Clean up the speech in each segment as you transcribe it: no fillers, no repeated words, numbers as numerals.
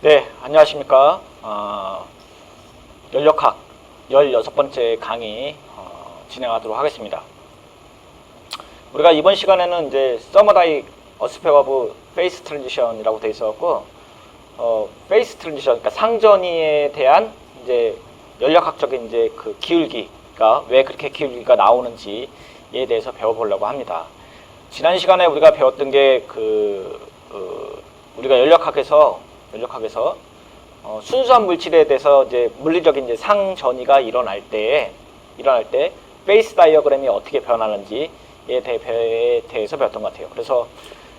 네, 안녕하십니까. 연력학 16번째 강의 진행하도록 하겠습니다. 우리가 이번 시간에는 이제 서머다이 어스펙 오브 페이스 트랜지션이라고 되어 있었고, 페이스 트랜지션, 그러니까 상전이에 대한 이제 연력학적인 이제 그 기울기가 왜 그렇게 기울기가 나오는지에 대해서 배워보려고 합니다. 지난 시간에 우리가 배웠던 게 우리가 연력학에서 순수한 물질에 대해서 이제 물리적인 이제 상전이가 일어날 때 페이스 다이어그램이 어떻게 변하는지에 대해서 배웠던 것 같아요. 그래서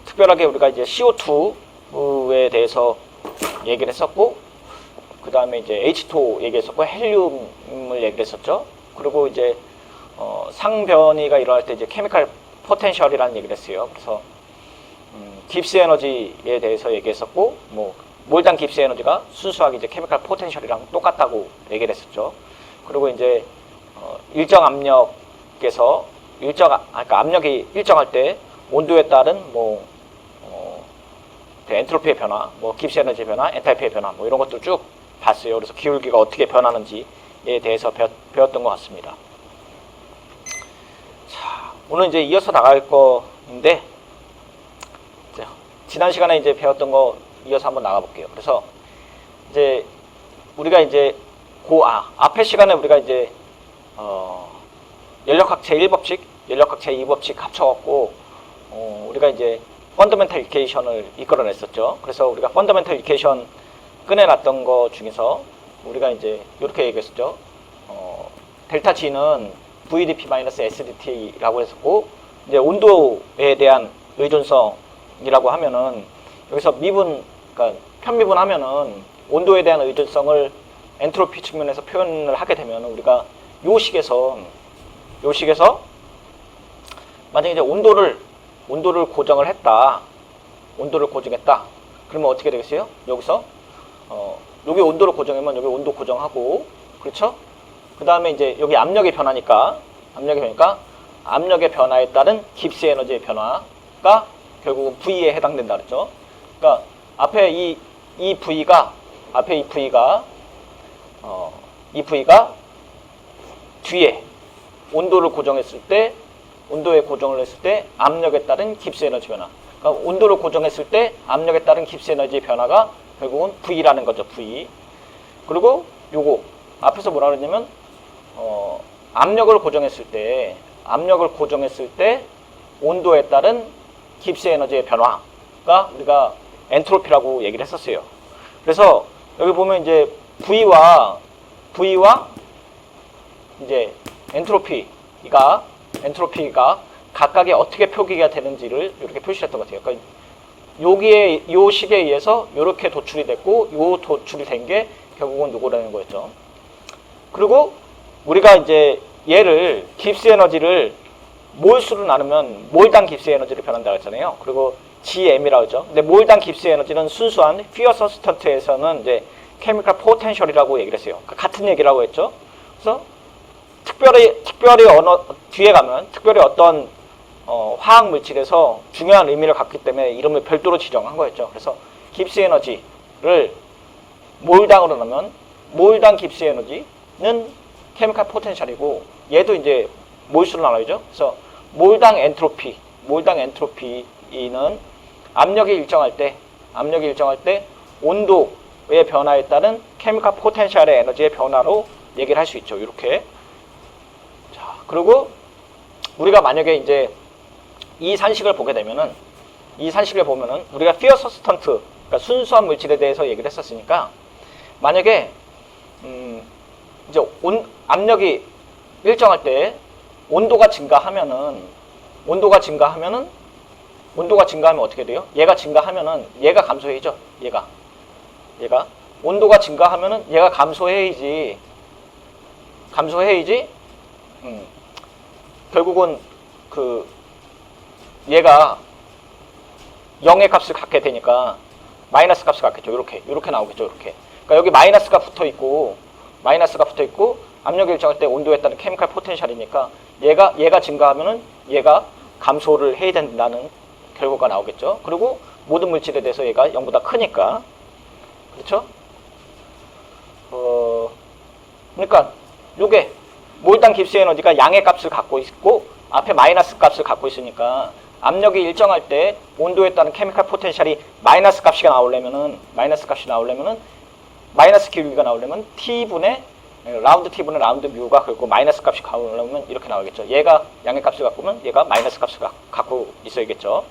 특별하게 우리가 이제 CO2에 대해서 얘기를 했었고, 그 다음에 이제 H2O 얘기했었고, 헬륨을 얘기를 했었죠. 그리고 이제 상변이가 일어날 때 이제 케미컬 포텐셜이라는 얘기를 했어요. 그래서 깁스 에너지에 대해서 얘기했었고, 몰당 깁스 에너지가 순수하게 이제 케미컬 포텐셜이랑 똑같다고 얘기를 했었죠. 그리고 이제 일정 압력에서 그러니까 압력이 일정할 때 온도에 따른 엔트로피의 변화, 깁스 에너지의 변화, 엔탈피의 변화, 이런 것들 쭉 봤어요. 그래서 기울기가 어떻게 변하는지에 대해서 배웠던 것 같습니다. 자, 오늘 이제 이어서 나갈 건데, 지난 시간에 이제 배웠던 거 이어서 한번 나가볼게요. 그래서 이제 우리가 이제 앞에 시간에 우리가 이제 연력학 제1법칙, 연력학 제2법칙 합쳐갖고 우리가 이제 펀더멘탈 이퀘이션을 이끌어냈었죠. 그래서 우리가 펀더멘탈 이퀘이션 꺼내놨던 거 중에서 우리가 이제 이렇게 얘기했었죠. 델타 G는 VDP-SDT라고 했었고, 이제 온도에 대한 의존성이라고 하면은 여기서 그러니까 편미분하면은 온도에 대한 의존성을 엔트로피 측면에서 표현을 하게 되면 우리가 요 식에서 만약에 이제 온도를 고정을 했다. 온도를 고정했다. 그러면 어떻게 되겠어요? 여기서 여기 온도를 고정하면 여기 온도 고정하고, 그렇죠? 그 다음에 이제 여기 압력의 변화니까 압력의 변화에 따른 깁스 에너지의 변화가 결국은 V에 해당된다 그랬죠. 그러니까 앞에 이 V가 뒤에 온도를 고정했을 때, 온도에 고정을 했을 때 압력에 따른 깁스 에너지 변화. 그러니까 온도를 고정했을 때 압력에 따른 깁스 에너지의 변화가 결국은 V라는 거죠. V. 그리고 요거 앞에서 뭐라 그랬냐면 압력을 고정했을 때 온도에 따른 깁스 에너지의 변화가 우리가 엔트로피라고 얘기를 했었어요. 그래서 여기 보면 이제 V와 이제 엔트로피가 각각의 어떻게 표기가 되는지를 이렇게 표시했던 것 같아요. 그러니까 여기에 요 식에 의해서 이렇게 도출이 됐고, 요 도출이 된 게 결국은 누구라는 거였죠. 그리고 우리가 이제 얘를 깁스 에너지를 몰수로 나누면 몰당 깁스 에너지를 변한다고 했잖아요. 그리고 GM이라고 했죠. 근데 몰당 깁스 에너지는 순수한 피어 서스턴트에서는 이제 케미컬 포텐셜이라고 얘기를 했어요. 그러니까 같은 얘기라고 했죠. 그래서 특별히 뒤에 가면 특별히 어떤 화학 물질에서 중요한 의미를 갖기 때문에 이름을 별도로 지정한 거였죠. 그래서 깁스 에너지를 몰당으로 넣으면 몰당 깁스 에너지는 케미컬 포텐셜이고, 얘도 이제 몰수로 나눠야죠. 그래서 몰당 엔트로피는 압력이 일정할 때 온도의 변화에 따른 케미컬 포텐셜의 에너지의 변화로 얘기를 할 수 있죠. 이렇게. 자, 그리고 우리가 만약에 이제 이 산식을 보면은 우리가 피어 서스턴트, 그러니까 순수한 물질에 대해서 얘기를 했었으니까, 만약에 이제 압력이 일정할 때 온도가 증가하면 어떻게 돼요? 얘가 증가하면은 얘가 감소해야죠. 얘가 온도가 증가하면은 얘가 감소해야지. 결국은 얘가 0의 값을 갖게 되니까 마이너스 값을 갖겠죠. 이렇게 나오겠죠. 이렇게. 그러니까 여기 마이너스가 붙어 있고 압력이 일정할 때 온도에 따른 케미컬 포텐셜이니까 얘가 증가하면은 얘가 감소를 해야 된다는 결과가 나오겠죠. 그리고 모든 물질에 대해서 얘가 0보다 크니까 그렇죠? 그러니까 요게 몰당 깁스 에너지가 양의 값을 갖고 있고 앞에 마이너스 값을 갖고 있으니까 압력이 일정할 때 온도에 따른 케미칼 포텐셜이 마이너스 값이 나오려면은 마이너스 기울기가 나오려면 t분의 라운드 t분의 라운드 뮤가 그리고 마이너스 값이 나오려면 이렇게 나오겠죠. 얘가 양의 값을 갖고 오면 얘가 마이너스 값을 갖고 있어야겠죠.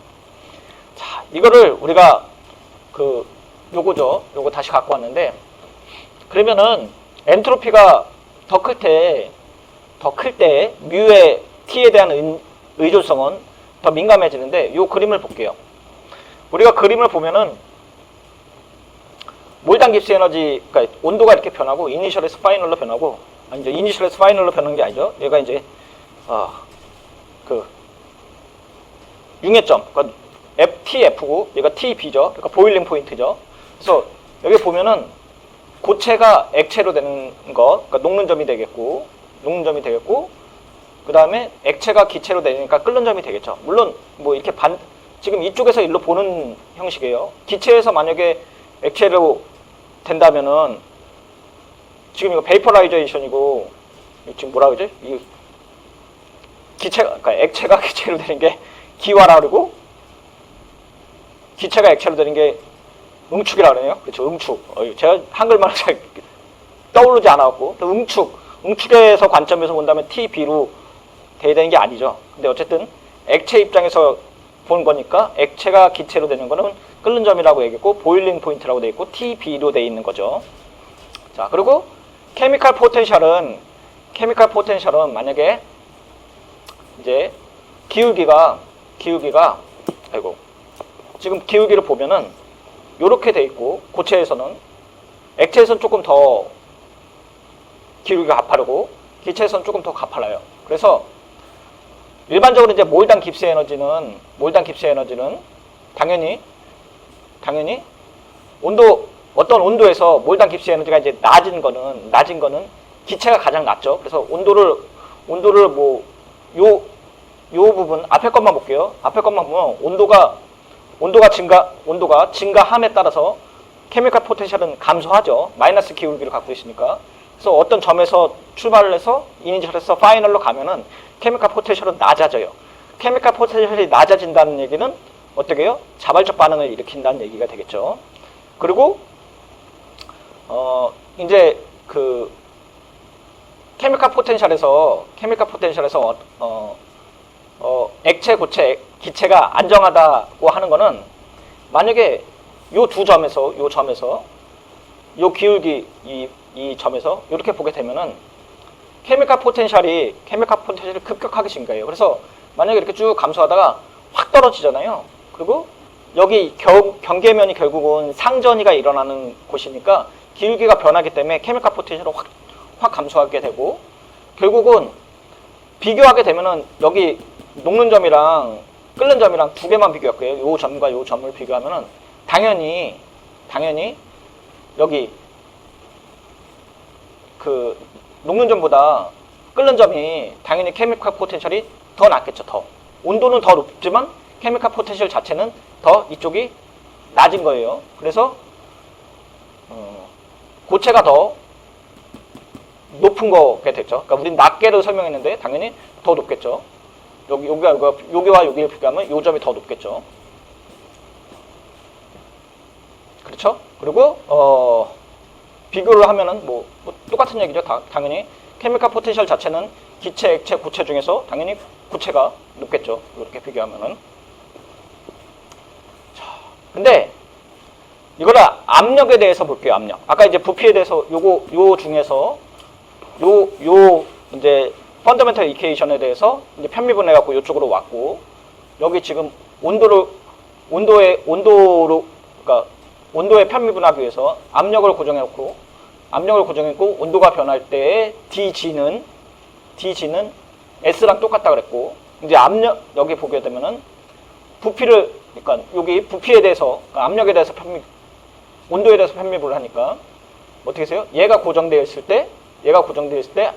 자, 이거를 우리가 요거 다시 갖고 왔는데, 그러면은 엔트로피가 더 클 때 뮤의 t에 대한 의존성은 더 민감해지는데, 요 그림을 볼게요. 우리가 그림을 보면은 몰당 깁스 에너지, 그러니까 온도가 이렇게 변하고 이니셜에서 파이널로 변하고, 아니죠, 이니셜에서 파이널로 변하는 게 아니죠. 얘가 이제 융해점, 그러니까 TF고 얘가 TB죠. 그러니까 보일링 포인트죠. 그래서 여기 보면은 고체가 액체로 되는 거, 그러니까 녹는 점이 되겠고, 그 다음에 액체가 기체로 되니까 끓는 점이 되겠죠. 물론 뭐 이렇게 지금 이쪽에서 일로 보는 형식이에요. 기체에서 만약에 액체로 된다면은 지금 이거 베이퍼라이제이션이고, 지금 뭐라 그러지? 이 그러니까 액체가 기체로 되는 게 기화라 그러고, 기체가 액체로 되는 게 응축이라 그러네요. 그렇죠, 응축. 제가 한글말을 잘 떠오르지 않았고, 또 응축에서 관점에서 본다면 TB로 돼야 되는 게 아니죠. 근데 어쨌든 액체 입장에서 본 거니까 액체가 기체로 되는 거는 끓는 점이라고 얘기했고, 보일링 포인트라고 되어 있고, TB로 되어 있는 거죠. 자, 그리고 케미칼 포텐셜은 만약에 이제 기울기가 지금 기울기를 보면은 요렇게 돼 있고, 고체에서는, 액체에서는 조금 더 기울기가 가파르고 기체에서는 조금 더 가팔라요. 그래서 일반적으로 이제 몰당 깁스 에너지는 당연히 어떤 온도에서 몰당 깁스 에너지가 이제 낮은 거는 기체가 가장 낮죠. 그래서 온도를 뭐 요 부분 앞에 것만 볼게요. 앞에 것만 보면 온도가 증가함에 따라서 케미칼 포텐셜은 감소하죠. 마이너스 기울기를 갖고 있으니까. 그래서 어떤 점에서 출발을 해서 이니셜에서 파이널로 가면은 케미칼 포텐셜은 낮아져요. 케미칼 포텐셜이 낮아진다는 얘기는 어떻게 해요? 자발적 반응을 일으킨다는 얘기가 되겠죠. 그리고 이제 케미칼 포텐셜에서 액체, 고체, 기체가 안정하다고 하는 거는, 만약에 요 점에서 요 기울기 이 점에서 이렇게 보게 되면은 케미칼 포텐셜이 급격하게 증가해요. 그래서 만약에 이렇게 쭉 감소하다가 확 떨어지잖아요. 그리고 여기 경계면이 결국은 상전이가 일어나는 곳이니까 기울기가 변하기 때문에 케미칼 포텐셜은 확 감소하게 되고, 결국은 비교하게 되면은 여기 녹는 점이랑 끓는 점이랑 두 개만 비교할게요. 요 점과 요 점을 비교하면은 당연히 여기 녹는 점보다 끓는 점이 당연히 케미칼 포텐셜이 더 낮겠죠. 더 온도는 더 높지만 케미칼 포텐셜 자체는 더 이쪽이 낮은 거예요. 그래서 고체가 더 높은 거게 됐죠. 그러니까 우린 낮게로 설명했는데 당연히 더 높겠죠. 여기와 여기를 비교하면 요 점이 더 높겠죠. 그렇죠? 그리고 비교를 하면은 뭐 똑같은 얘기죠. 당연히 케미칼 포텐셜 자체는 기체, 액체, 고체 중에서 당연히 고체가 높겠죠. 이렇게 비교하면은. 자, 근데 이거를 압력에 대해서 볼게요. 압력. 아까 이제 부피에 대해서 요 중에서 요 이제 펀더멘털 이퀘이션에 대해서 이제 편미분 해갖고 이쪽으로 왔고, 여기 지금 온도의 편미분하기 위해서 압력을 고정했고 온도가 변할 때 dg는 s랑 똑같다 그랬고, 이제 압력 여기 보게 되면은 그러니까 여기 부피에 대해서, 그러니까 압력에 대해서 온도에 대해서 편미분을 하니까 어떻게 해서요? 얘가 고정되어 있을 때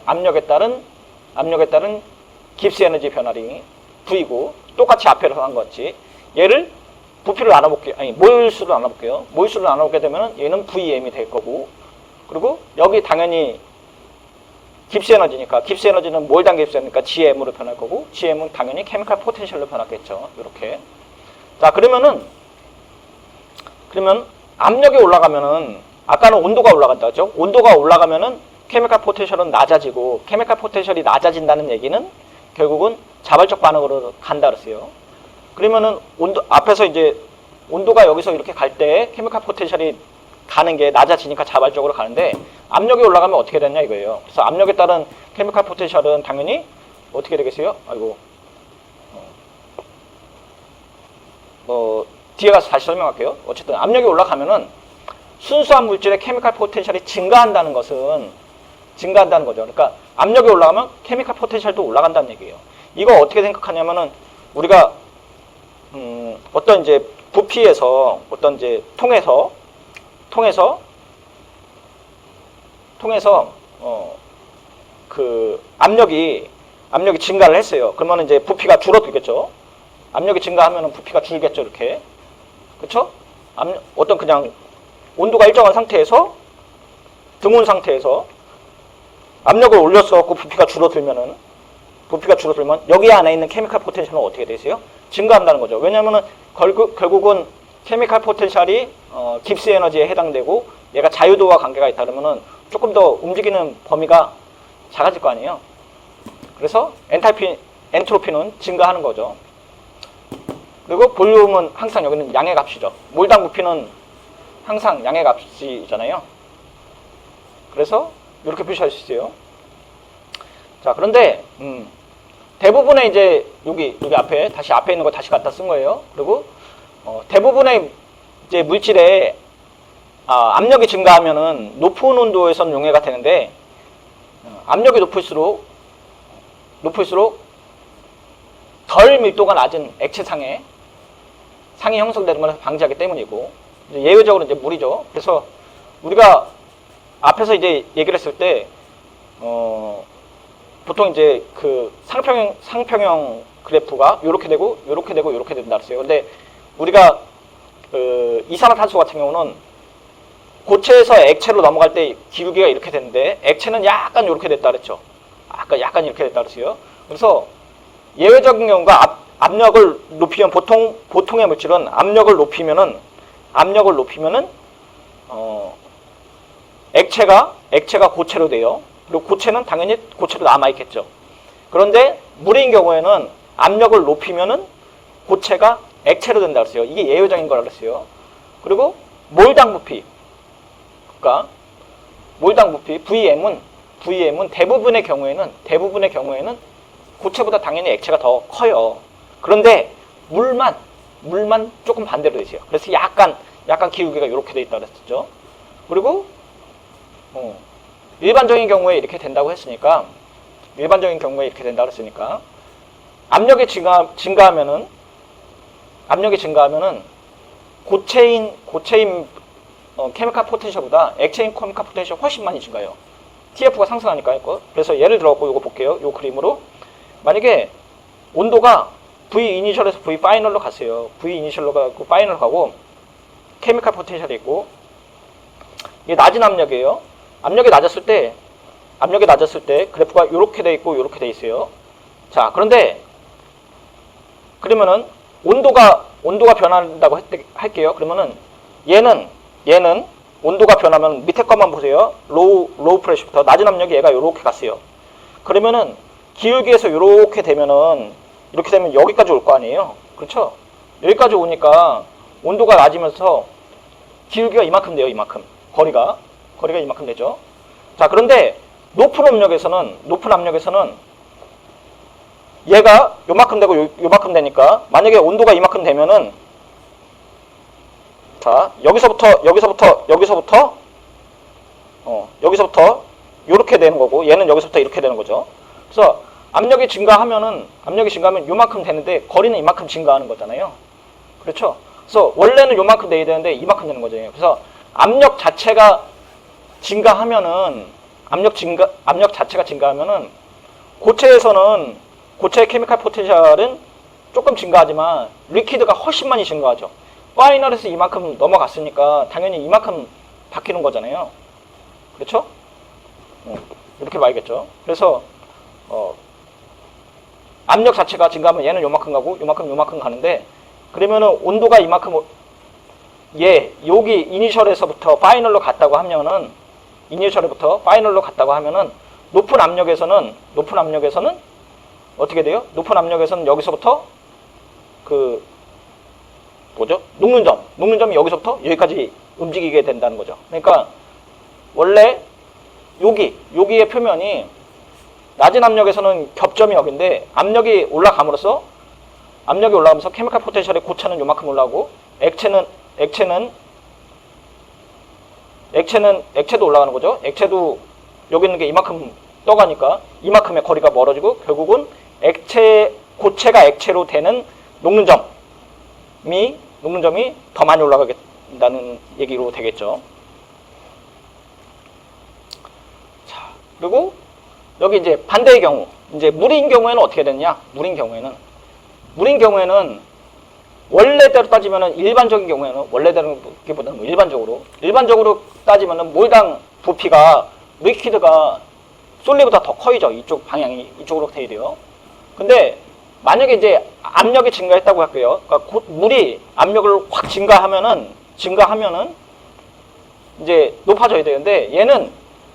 압력에 따른 깁스 에너지 변화량이 V고, 똑같이 앞에서 한 것 같이 얘를 부피를 나눠볼게요. 아니, 몰수를 나눠볼게요. 몰수를 나눠보게 되면 얘는 VM이 될 거고, 그리고 여기 당연히 깁스 에너지니까, 깁스 에너지는 몰당 깁스 에너지니까 GM으로 변할 거고, GM은 당연히 케미칼 포텐셜로 변하겠죠. 이렇게. 자, 그러면 압력이 올라가면은, 아까는 온도가 올라간다 했죠? 온도가 올라가면은 케미칼 포텐셜은 낮아지고, 케미칼 포텐셜이 낮아진다는 얘기는 결국은 자발적 반응으로 간다 그랬어요. 그러면은 앞에서 이제 온도가 여기서 이렇게 갈 때 케미칼 포텐셜이 가는 게 낮아지니까 자발적으로 가는데, 압력이 올라가면 어떻게 되냐 이거예요. 그래서 압력에 따른 케미칼 포텐셜은 당연히 어떻게 되겠어요? 아이고, 뒤에 가서 다시 설명할게요. 어쨌든 압력이 올라가면은 순수한 물질의 케미칼 포텐셜이 증가한다는 것은, 증가한다는 거죠. 그러니까 압력이 올라가면 케미칼 포텐셜도 올라간다는 얘기예요. 이거 어떻게 생각하냐면은, 우리가 어떤 이제 부피에서, 어떤 이제 통해서 그 압력이 증가를 했어요. 그러면 이제 부피가 줄어들겠죠. 압력이 증가하면 부피가 줄겠죠. 이렇게. 그렇죠? 어떤 그냥 온도가 일정한 상태에서, 등온 상태에서 압력을 올렸어 갖고 부피가 줄어들면 여기 안에 있는 케미칼 포텐셜은 어떻게 되세요? 증가한다는 거죠. 왜냐면은 결국은 케미칼 포텐셜이 깁스 에너지에 해당되고, 얘가 자유도와 관계가 있다 그러면은 조금 더 움직이는 범위가 작아질 거 아니에요. 그래서 엔트로피는 증가하는 거죠. 그리고 볼륨은 항상 여기는 양의 값이죠. 몰당 부피는 항상 양의 값이잖아요. 그래서 이렇게 표시할 수 있어요. 자, 그런데 대부분의 이제 여기 앞에 있는 거 다시 갖다 쓴 거예요. 그리고 대부분의 이제 물질에 압력이 증가하면은 높은 온도에선 용해가 되는데, 압력이 높을수록 덜 밀도가 낮은 액체상에 상이 형성되는 걸 방지하기 때문이고, 이제 예외적으로 이제 물이죠. 그래서 우리가 앞에서 이제 얘기를 했을 때 보통 이제 그 상평형 그래프가 요렇게 되고 요렇게 되고 요렇게 된다 그랬어요. 근데 우리가 이산화탄소 같은 경우는 고체에서 액체로 넘어갈 때 기울기가 이렇게 되는데, 액체는 약간 이렇게 됐다 그랬죠. 아까 약간 이렇게 됐다 그랬어요. 그래서 예외적인 경우가 압력을 높이면, 보통의 물질은 압력을 높이면은 액체가 고체로 돼요. 그리고 고체는 당연히 고체로 남아 있겠죠. 그런데 물인 경우에는 압력을 높이면은 고체가 액체로 된다 그랬어요. 이게 예외적인 거라 그랬어요. 그리고 몰당 부피, 그러니까 몰당 부피 VM은 대부분의 경우에는 고체보다 당연히 액체가 더 커요. 그런데 물만 조금 반대로 되세요. 그래서 약간 기울기가 이렇게 돼 있다 그랬죠. 그리고 일반적인 경우에 이렇게 된다고 했으니까, 압력이 증가하면은 고체인 케미칼 포텐셜보다 액체인 케미칼 포텐셜이 훨씬 많이 증가해요. TF가 상승하니까요. 그래서 예를 들어 갖고 이거 볼게요. 이 그림으로. 만약에 온도가 V 이니셜에서 V 파이널로 갔어요. V 이니셜로 가고 파이널로 가고, 케미칼 포텐셜이 있고, 이게 낮은 압력이에요. 압력이 낮았을 때 그래프가 이렇게 돼 있고 이렇게 돼 있어요. 자, 그러면은 온도가 변한다고 할게요. 그러면은 얘는 온도가 변하면 밑에 것만 보세요. 로우 프레셔부터 낮은 압력이 얘가 이렇게 갔어요. 그러면은 기울기에서 이렇게 되면 여기까지 올 거 아니에요. 그렇죠? 여기까지 오니까 온도가 낮으면서 기울기가 이만큼 돼요. 이만큼. 거리가 이만큼 되죠. 자, 그런데 높은 압력에서는 얘가 요만큼 되고 요만큼 되니까, 만약에 온도가 이만큼 되면은, 자, 여기서부터 요렇게 되는 거고, 얘는 여기서부터 이렇게 되는 거죠. 그래서 압력이 증가하면 요만큼 되는데 거리는 이만큼 증가하는 거잖아요. 그렇죠? 그래서 원래는 요만큼 돼야 되는데 이만큼 되는 거죠. 그래서 압력 자체가 증가하면은 고체의 케미칼 포텐셜은 조금 증가하지만 리퀴드가 훨씬 많이 증가하죠. 파이널에서 이만큼 넘어갔으니까 당연히 이만큼 바뀌는 거잖아요. 그렇죠? 이렇게 봐야겠죠. 그래서 압력 자체가 증가하면 얘는 요만큼 가고 요만큼 가는데, 그러면은 온도가 이만큼 여기 이니셜에서부터 파이널로 갔다고 하면은 높은 압력에서는 어떻게 돼요? 높은 압력에서는 여기서부터 녹는 점이 여기서부터 여기까지 움직이게 된다는 거죠. 그러니까 원래 여기의 표면이 낮은 압력에서는 겹점이 여기인데, 압력이 올라가면서 케미칼 포텐셜의 고차는 요만큼 올라가고, 액체도 올라가는 거죠. 액체도 여기 있는 게 이만큼 떠가니까 이만큼의 거리가 멀어지고, 결국은 고체가 액체로 되는 녹는 점이 더 많이 올라가겠다는 얘기로 되겠죠. 자, 그리고 여기 이제 반대의 경우, 이제 물인 경우에는 어떻게 되느냐? 물인 경우에는 원래대로 따지면은 일반적인 경우에는, 원래대로기보다는 일반적으로 따지면은 몰당 부피가 리퀴드가 솔리보다 더 커이죠. 이쪽 방향이 이쪽으로 돼야 돼요. 근데 만약에 이제 압력이 증가했다고 할게요. 그러니까 물이 압력을 확 증가하면은 이제 높아져야 되는데, 얘는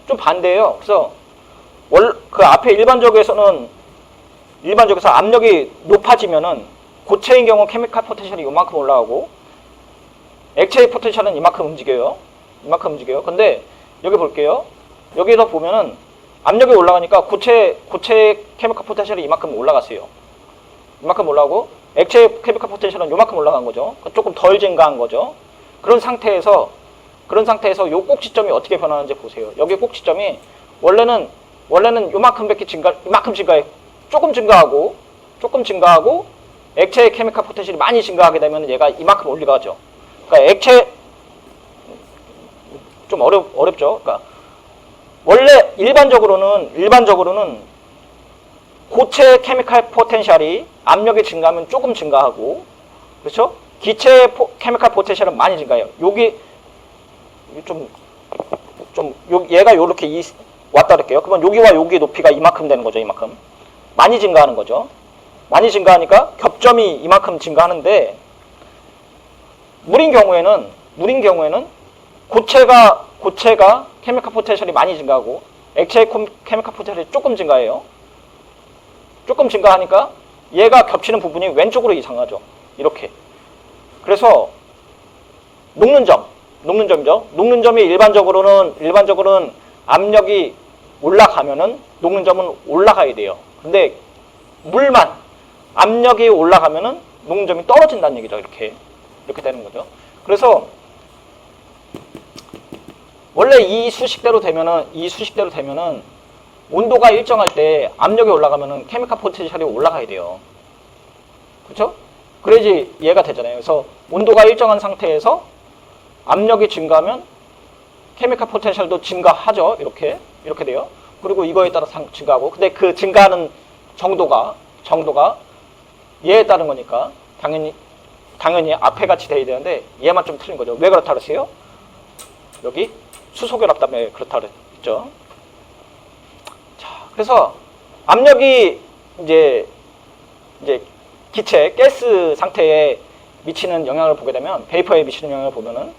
좀 반대예요. 그래서 그 앞에 일반적에서 압력이 높아지면은 고체인 경우 케미칼 포텐셜이 이만큼 올라가고, 액체의 포텐셜은 이만큼 움직여요. 근데 여기 볼게요. 여기서 보면은 압력이 올라가니까 고체 케미칼 포텐셜이 이만큼 올라갔어요. 이만큼 올라가고, 액체 케미칼 포텐셜은 이만큼 올라간 거죠. 조금 덜 증가한 거죠. 그런 상태에서 요 꼭지점이 어떻게 변하는지 보세요. 여기 꼭지점이 원래는 요만큼밖에 이만큼 증가해. 조금 증가하고 액체의 케미칼 포텐셜이 많이 증가하게 되면 얘가 이만큼 올라가죠. 그러니까 좀 어렵죠. 그러니까 원래 일반적으로는 고체 케미칼 포텐셜이 압력이 증가하면 조금 증가하고, 그렇죠? 기체 케미칼 포텐셜은 많이 증가해요. 얘가 요렇게 왔다 그럴게요. 그러면 여기와 여기 높이가 이만큼 되는 거죠. 이만큼 많이 증가하는 거죠. 많이 증가하니까 겹점이 이만큼 증가하는데, 물인 경우에는 고체가 케미칼 포텐셜이 많이 증가하고, 액체의 케미칼 포텐셜이 조금 증가해요. 조금 증가하니까 얘가 겹치는 부분이 왼쪽으로 이상하죠. 이렇게. 그래서 녹는 점이죠. 녹는 점이 일반적으로는 압력이 올라가면은 녹는 점은 올라가야 돼요. 근데 물만 압력이 올라가면은 녹는 점이 떨어진다는 얘기죠. 이렇게 되는 거죠. 그래서 원래 이 수식대로 되면은 온도가 일정할 때 압력이 올라가면은 케미칼 포텐셜이 올라가야 돼요. 그렇죠? 그래야지 얘가 되잖아요. 그래서 온도가 일정한 상태에서 압력이 증가하면 케미칼 포텐셜도 증가하죠. 이렇게 돼요. 그리고 이거에 따라 증가하고, 근데 그 증가하는 정도가 얘에 따른 거니까 당연히 앞에 같이 돼야 되는데 얘만 좀 틀린 거죠. 왜 그렇다 그러세요? 여기 수소결합 때문에 그렇다 그랬죠. 자, 그래서 압력이 이제 기체 가스 상태에 미치는 영향을 보게 되면, 베이퍼에 미치는 영향을 보면은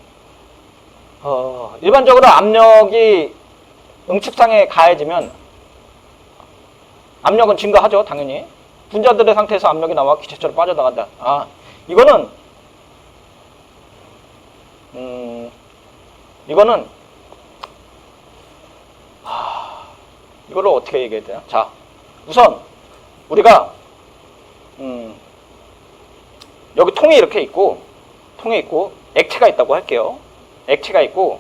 일반적으로 압력이 응축상에 가해지면 압력은 증가하죠. 당연히 분자들의 상태에서 압력이 나와 기체처럼 빠져나간다. 이거는 이거를 어떻게 얘기해야 되나? 자, 우선 우리가 여기 통이 이렇게 있고 액체가 있다고 할게요. 액체가 있고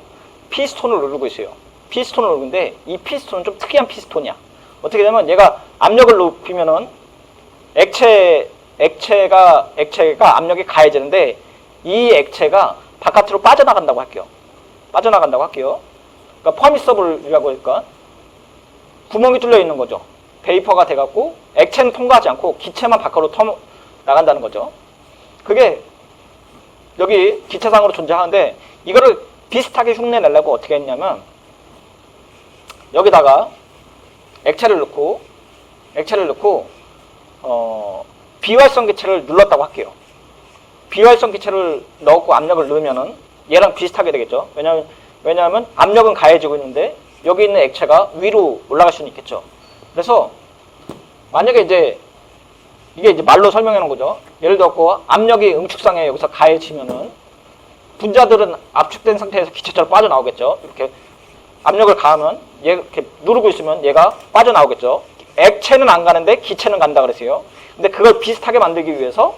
피스톤을 누르고 있어요. 피스톤을 누르는데 이 피스톤은 좀 특이한 피스톤이야. 어떻게 되면 얘가 압력을 높이면은 액체가 압력이 가해지는데, 이 액체가 바깥으로 빠져나간다고 할게요. 그러니까 퍼미서블이라고 할까? 구멍이 뚫려 있는 거죠. 베이퍼가 돼갖고 액체는 통과하지 않고 기체만 밖으로 나간다는 거죠. 그게 여기 기체상으로 존재하는데 이거를 비슷하게 흉내 내려고 어떻게 했냐면 여기다가 액체를 넣고 비활성 기체를 눌렀다고 할게요. 비활성 기체를 넣고 압력을 넣으면은 얘랑 비슷하게 되겠죠. 왜냐하면 압력은 가해지고 있는데 여기 있는 액체가 위로 올라갈 수는 있겠죠. 그래서 만약에 이게 이제 말로 설명해 놓은 거죠. 예를 들어 압력이 응축상에 여기서 가해지면은 분자들은 압축된 상태에서 기체처럼 빠져나오겠죠. 이렇게 압력을 가하면 얘 이렇게 누르고 있으면 얘가 빠져나오겠죠. 액체는 안 가는데 기체는 간다 그랬어요. 근데 그걸 비슷하게 만들기 위해서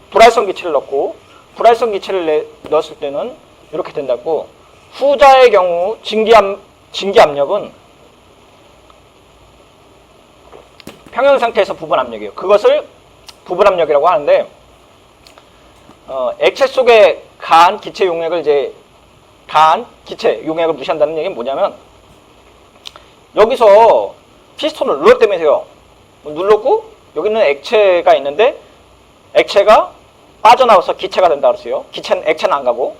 불활성 기체를 넣고 불활성 기체를 넣었을 때는 이렇게 된다고. 후자의 경우 증기 압력은 평형 상태에서 부분 압력이에요. 그것을 부분 압력이라고 하는데 액체 속에 가한 기체 용액을 무시한다는 얘기는 뭐냐면 여기서 피스톤을 눌렀다면서요. 눌렀고 여기는 액체가 있는데 액체가 빠져나와서 기체가 된다 그랬어요. 액체는 안 가고.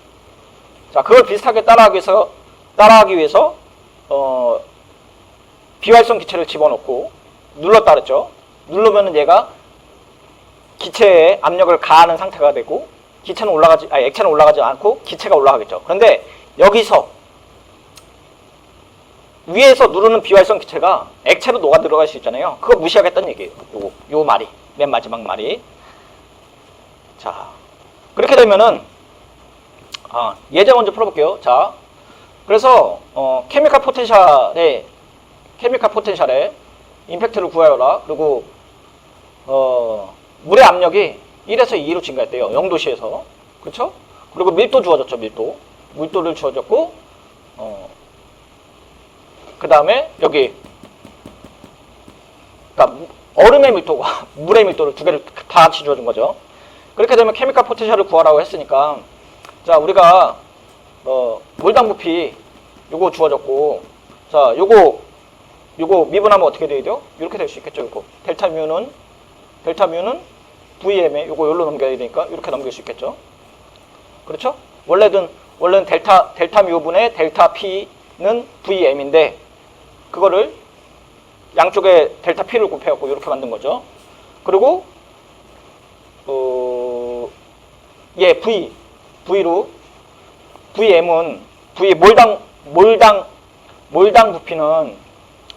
자, 그걸 비슷하게 따라하기 위해서 비활성 기체를 집어넣고 눌렀다 그랬죠. 누르면은 얘가 기체에 압력을 가하는 상태가 되고 액체는 올라가지 않고 기체가 올라가겠죠. 그런데 여기서 위에서 누르는 비활성 기체가 액체로 녹아 들어갈 수 있잖아요. 그거 무시하겠다는 얘기예요. 요 말이. 맨 마지막 말이. 자, 그렇게 되면은 예제 먼저 풀어볼게요. 자, 그래서 케미칼 포텐셜에 임팩트를 구하여라. 그리고 물의 압력이 1에서 2로 증가했대요. 0도씨에서. 그렇죠? 그리고 밀도 주어졌죠. 밀도를 주어졌고 그 다음에 여기 그러니까 얼음의 밀도가 물의 밀도를 두 개를 다 같이 주어준 거죠. 그렇게 되면 케미칼 포텐셜을 구하라고 했으니까 자, 우리가 몰당 부피 요거 주어졌고 자, 요거 미분하면 어떻게 되죠? 이렇게 될 수 있겠죠. 요거 델타 뮤는 VM에 요거 여기로 넘겨야 되니까 이렇게 넘길 수 있겠죠. 그렇죠? 원래는 델타 뮤분의 델타 P는 VM인데 그거를 양쪽에 델타 P를 곱해갖고 이렇게 만든 거죠. 그리고 VM은 몰당 부피는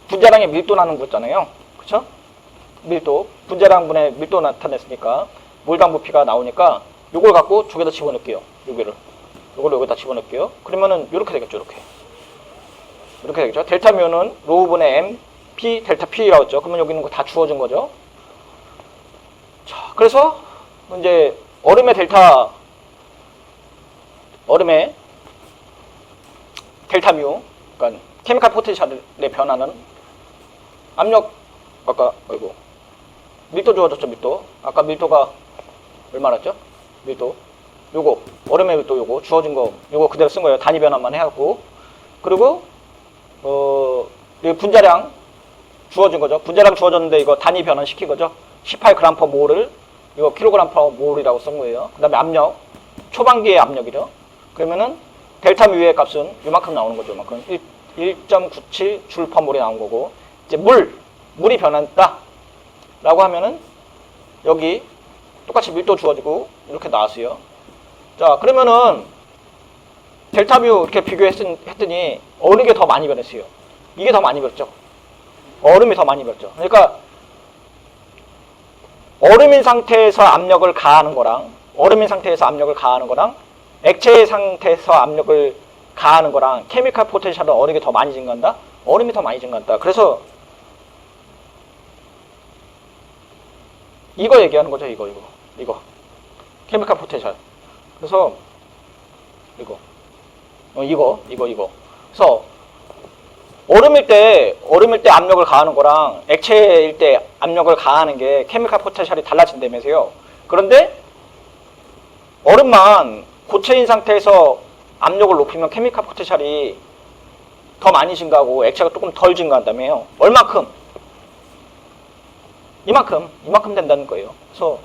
분자량의 밀도 나눈 거잖아요. 그쵸? 분자량분의 밀도 나타냈으니까 몰당 부피가 나오니까 요걸 갖고 저기다 집어넣을게요. 요걸 여기다 집어넣을게요. 그러면은 요렇게 되겠죠. 이렇게 되겠죠. 델타 뮤는 로우분의 M, P, 델타 P라고 했죠. 그러면 여기 있는 거 다 주어진 거죠. 자, 그래서 이제 얼음의 델타 뮤, 그러니까 케미칼 포텐셜의 변화는 압력, 밀도 주어졌죠. 밀도. 아까 밀도가 얼마였죠? 요거 얼음의 밀도 요거 주어진 거 요거 그대로 쓴 거예요. 단위 변화만 해갖고. 그리고 분자량 주어진 거죠. 분자량 주어졌는데 이거 단위 변환 시킨 거죠. 18g/몰을 이거 kg/몰이라고 쓴 거예요. 그 다음에 압력, 초반기의 압력이죠. 그러면은 델타 뮤의 값은 이만큼 나오는 거죠. 이만큼 1.97 줄/몰이 나온 거고, 이제 물이 변했다 라고 하면은 여기 똑같이 밀도 주어지고 이렇게 나왔어요. 자, 그러면은 델타 뮤 이렇게 비교했더니 어느 게 더 많이 변했어요? 이게 더 많이 변했죠. 얼음이 더 많이 변했죠. 그러니까 얼음인 상태에서 압력을 가하는 거랑 액체의 상태에서 압력을 가하는 거랑 케미칼 포텐셜은 어느 게 더 많이 증가한다? 얼음이 더 많이 증가한다. 그래서 이거 얘기하는 거죠. 이거 케미칼 포텐셜. 그래서 이거 그래서 얼음일 때 압력을 가하는 거랑 액체일 때 압력을 가하는 게 케미칼 포텐셜이 달라진다면서요. 그런데 얼음만 고체인 상태에서 압력을 높이면 케미칼 포텐셜이 더 많이 증가하고 액체가 조금 덜 증가한다며요. 얼마큼? 이만큼 된다는 거예요. 그래서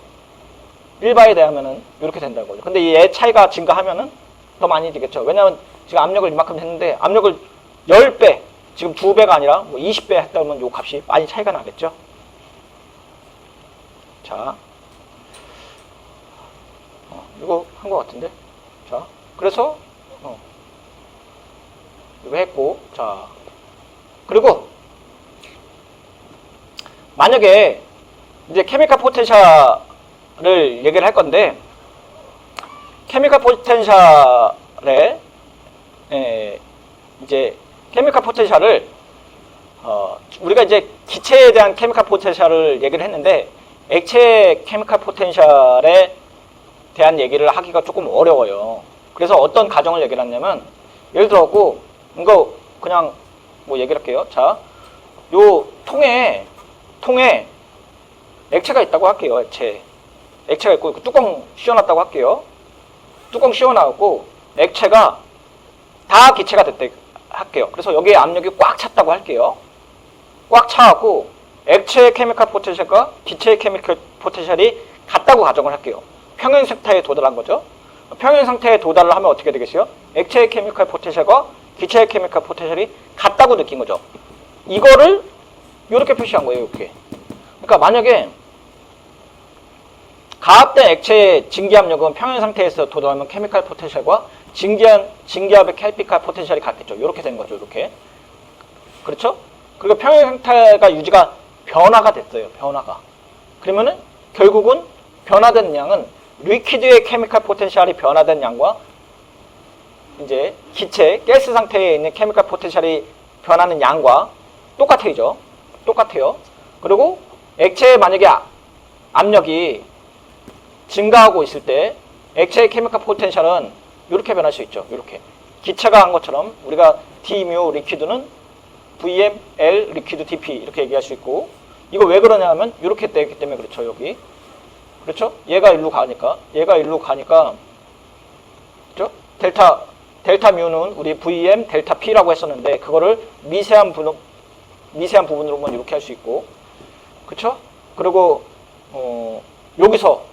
1바에 대하면은 이렇게 된다는 거죠. 근데 이 애 차이가 증가하면은 더 많이 되겠죠. 왜냐하면 지금 압력을 이만큼 했는데 압력을 10배, 지금 2배가 아니라 뭐 20배 했다면 요 값이 많이 차이가 나겠죠. 자, 이거 한 것 같은데. 자, 그래서 이거 했고, 자, 그리고 만약에 이제 케미컬 포텐셜을 얘기를 할 건데, 케미컬 포텐셜에 이제 케미컬 포텐셜을 우리가 이제 기체에 대한 케미컬 포텐셜을 얘기를 했는데, 액체 케미컬 포텐셜에 대한 얘기를 하기가 조금 어려워요. 그래서 어떤 가정을 얘기를 하냐면, 예를 들어갖고 이거 그냥 뭐 얘기를 할게요. 자, 요 통에 액체가 있다고 할게요. 액체가 있고 뚜껑 씌워놨다고 할게요. 뚜껑 씌워놔갖고 액체가 다 기체가 됐대 할게요. 그래서 여기에 압력이 꽉 찼다고 할게요. 꽉 차갖고 액체의 케미컬 포텐셜과 기체의 케미컬 포텐셜이 같다고 가정을 할게요. 평행 상태에 도달한 거죠. 평행 상태에 도달을 하면 어떻게 되겠어요? 액체의 케미컬 포텐셜과 기체의 케미컬 포텐셜이 같다고 느낀 거죠. 이거를 이렇게 표시한 거예요. 이렇게. 그러니까 만약에 가압된 액체의 증기압력은 평행 상태에서 도달하면 케미컬 포텐셜과 증기압의 케미컬 포텐셜이 같겠죠. 이렇게 된 거죠. 이렇게. 그렇죠? 그리고 평행 상태가 유지가 변화가 됐어요. 변화가. 그러면은 결국은 변화된 양은 리퀴드의 케미컬 포텐셜이 변화된 양과 이제 기체, 가스 상태에 있는 케미컬 포텐셜이 변하는 양과 똑같아요. 똑같아요. 그리고 액체에 만약에 압력이 증가하고 있을 때 액체의 케미컬 포텐셜은 이렇게 변할 수 있죠. 이렇게. 기체가 한 것처럼 우리가 D뮤 리퀴드는 VM, L 리퀴드 DP 이렇게 얘기할 수 있고, 이거 왜 그러냐면 이렇게 되기 때문에 그렇죠. 여기. 그렇죠? 얘가 일로 가니까. 그렇죠? 델타 뮤는 우리 VM, 델타 P라고 했었는데 그거를 미세한 부분으로만 이렇게 할 수 있고. 그렇죠? 그리고 여기서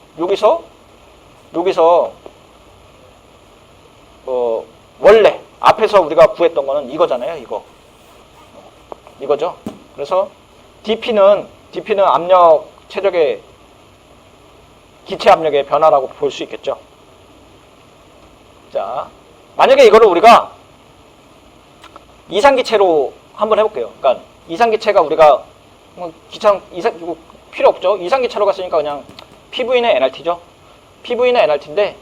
원래 앞에서 우리가 구했던 거는 이거잖아요. 이거죠. 그래서 DP는 압력 최적의 기체 압력의 변화라고 볼 수 있겠죠. 자, 만약에 이거를 우리가 이상기체로 한번 해볼게요. 그러니까 이상기체가 우리가 이거 필요 없죠. 이상기체로 갔으니까 그냥 PV는 NRT죠. PV는 NRT인데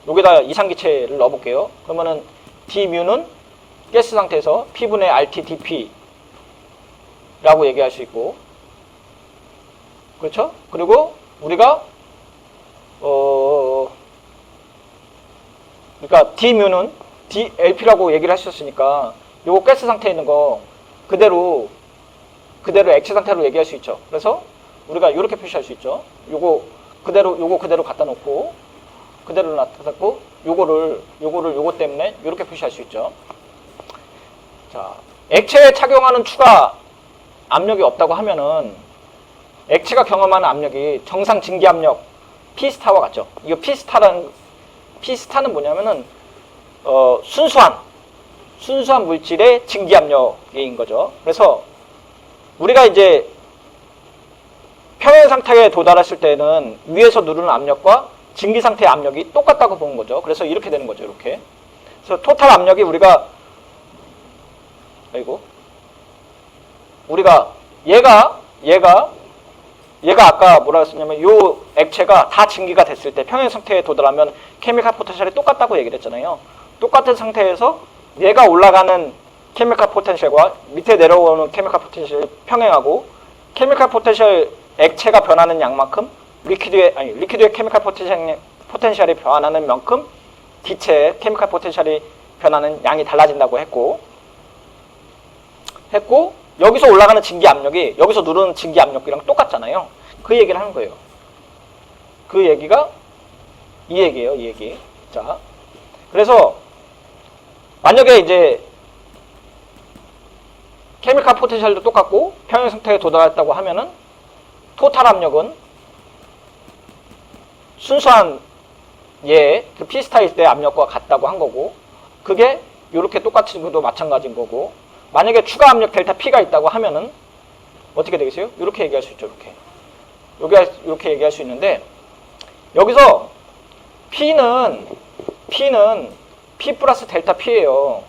여기다 이상기체를 넣어볼게요. 그러면은 D뮤는 가스 상태에서 P분의 RT DP 라고 얘기할 수 있고, 그렇죠? 그리고 우리가 그러니까 D뮤는 DLP라고 얘기를 하셨으니까 요거 가스 상태에 있는 거 그대로 액체 상태로 얘기할 수 있죠. 그래서 우리가 이렇게 표시할 수 있죠. 요거 그대로 갖다 놓고 그대로 놔두고 요거를 요거 때문에 이렇게 표시할 수 있죠. 자, 액체에 착용하는 추가 압력이 없다고 하면은 액체가 경험하는 압력이 정상 증기 압력 P스타와 같죠. 이거 P스타는 뭐냐면은 순수한 물질의 증기 압력인 거죠. 그래서 우리가 이제 평행 상태에 도달했을 때는 위에서 누르는 압력과 증기 상태의 압력이 똑같다고 보는 거죠. 그래서 이렇게 되는 거죠. 이렇게. 그래서 토탈 압력이 우리가 얘가 아까 뭐라 했었냐면 요 액체가 다 증기가 됐을 때 평행 상태에 도달하면 케미컬 포텐셜이 똑같다고 얘기를 했잖아요. 똑같은 상태에서 얘가 올라가는 케미컬 포텐셜과 밑에 내려오는 케미컬 포텐셜을 평행하고, 케미컬 포텐셜 액체가 변하는 양만큼 리퀴드의 케미컬 포텐셜이 변하는 만큼 기체의 케미컬 포텐셜이 변하는 양이 달라진다고 했고 여기서 올라가는 증기 압력이 여기서 누르는 증기 압력이랑 똑같잖아요. 그 얘기를 하는 거예요. 그 얘기가 이 얘기예요. 이 얘기. 자, 그래서 만약에 이제 케미컬 포텐셜도 똑같고 평행 상태에 도달했다고 하면은 토탈 압력은 순수한 그 P스타일 때 압력과 같다고 한 거고, 그게 이렇게 똑같은 것도 마찬가지인 거고, 만약에 추가 압력 델타 P가 있다고 하면은 어떻게 되겠어요? 이렇게 얘기할 수 있죠. 이렇게 얘기할 수 있는데, 여기서 P는 P 플러스 델타 P예요.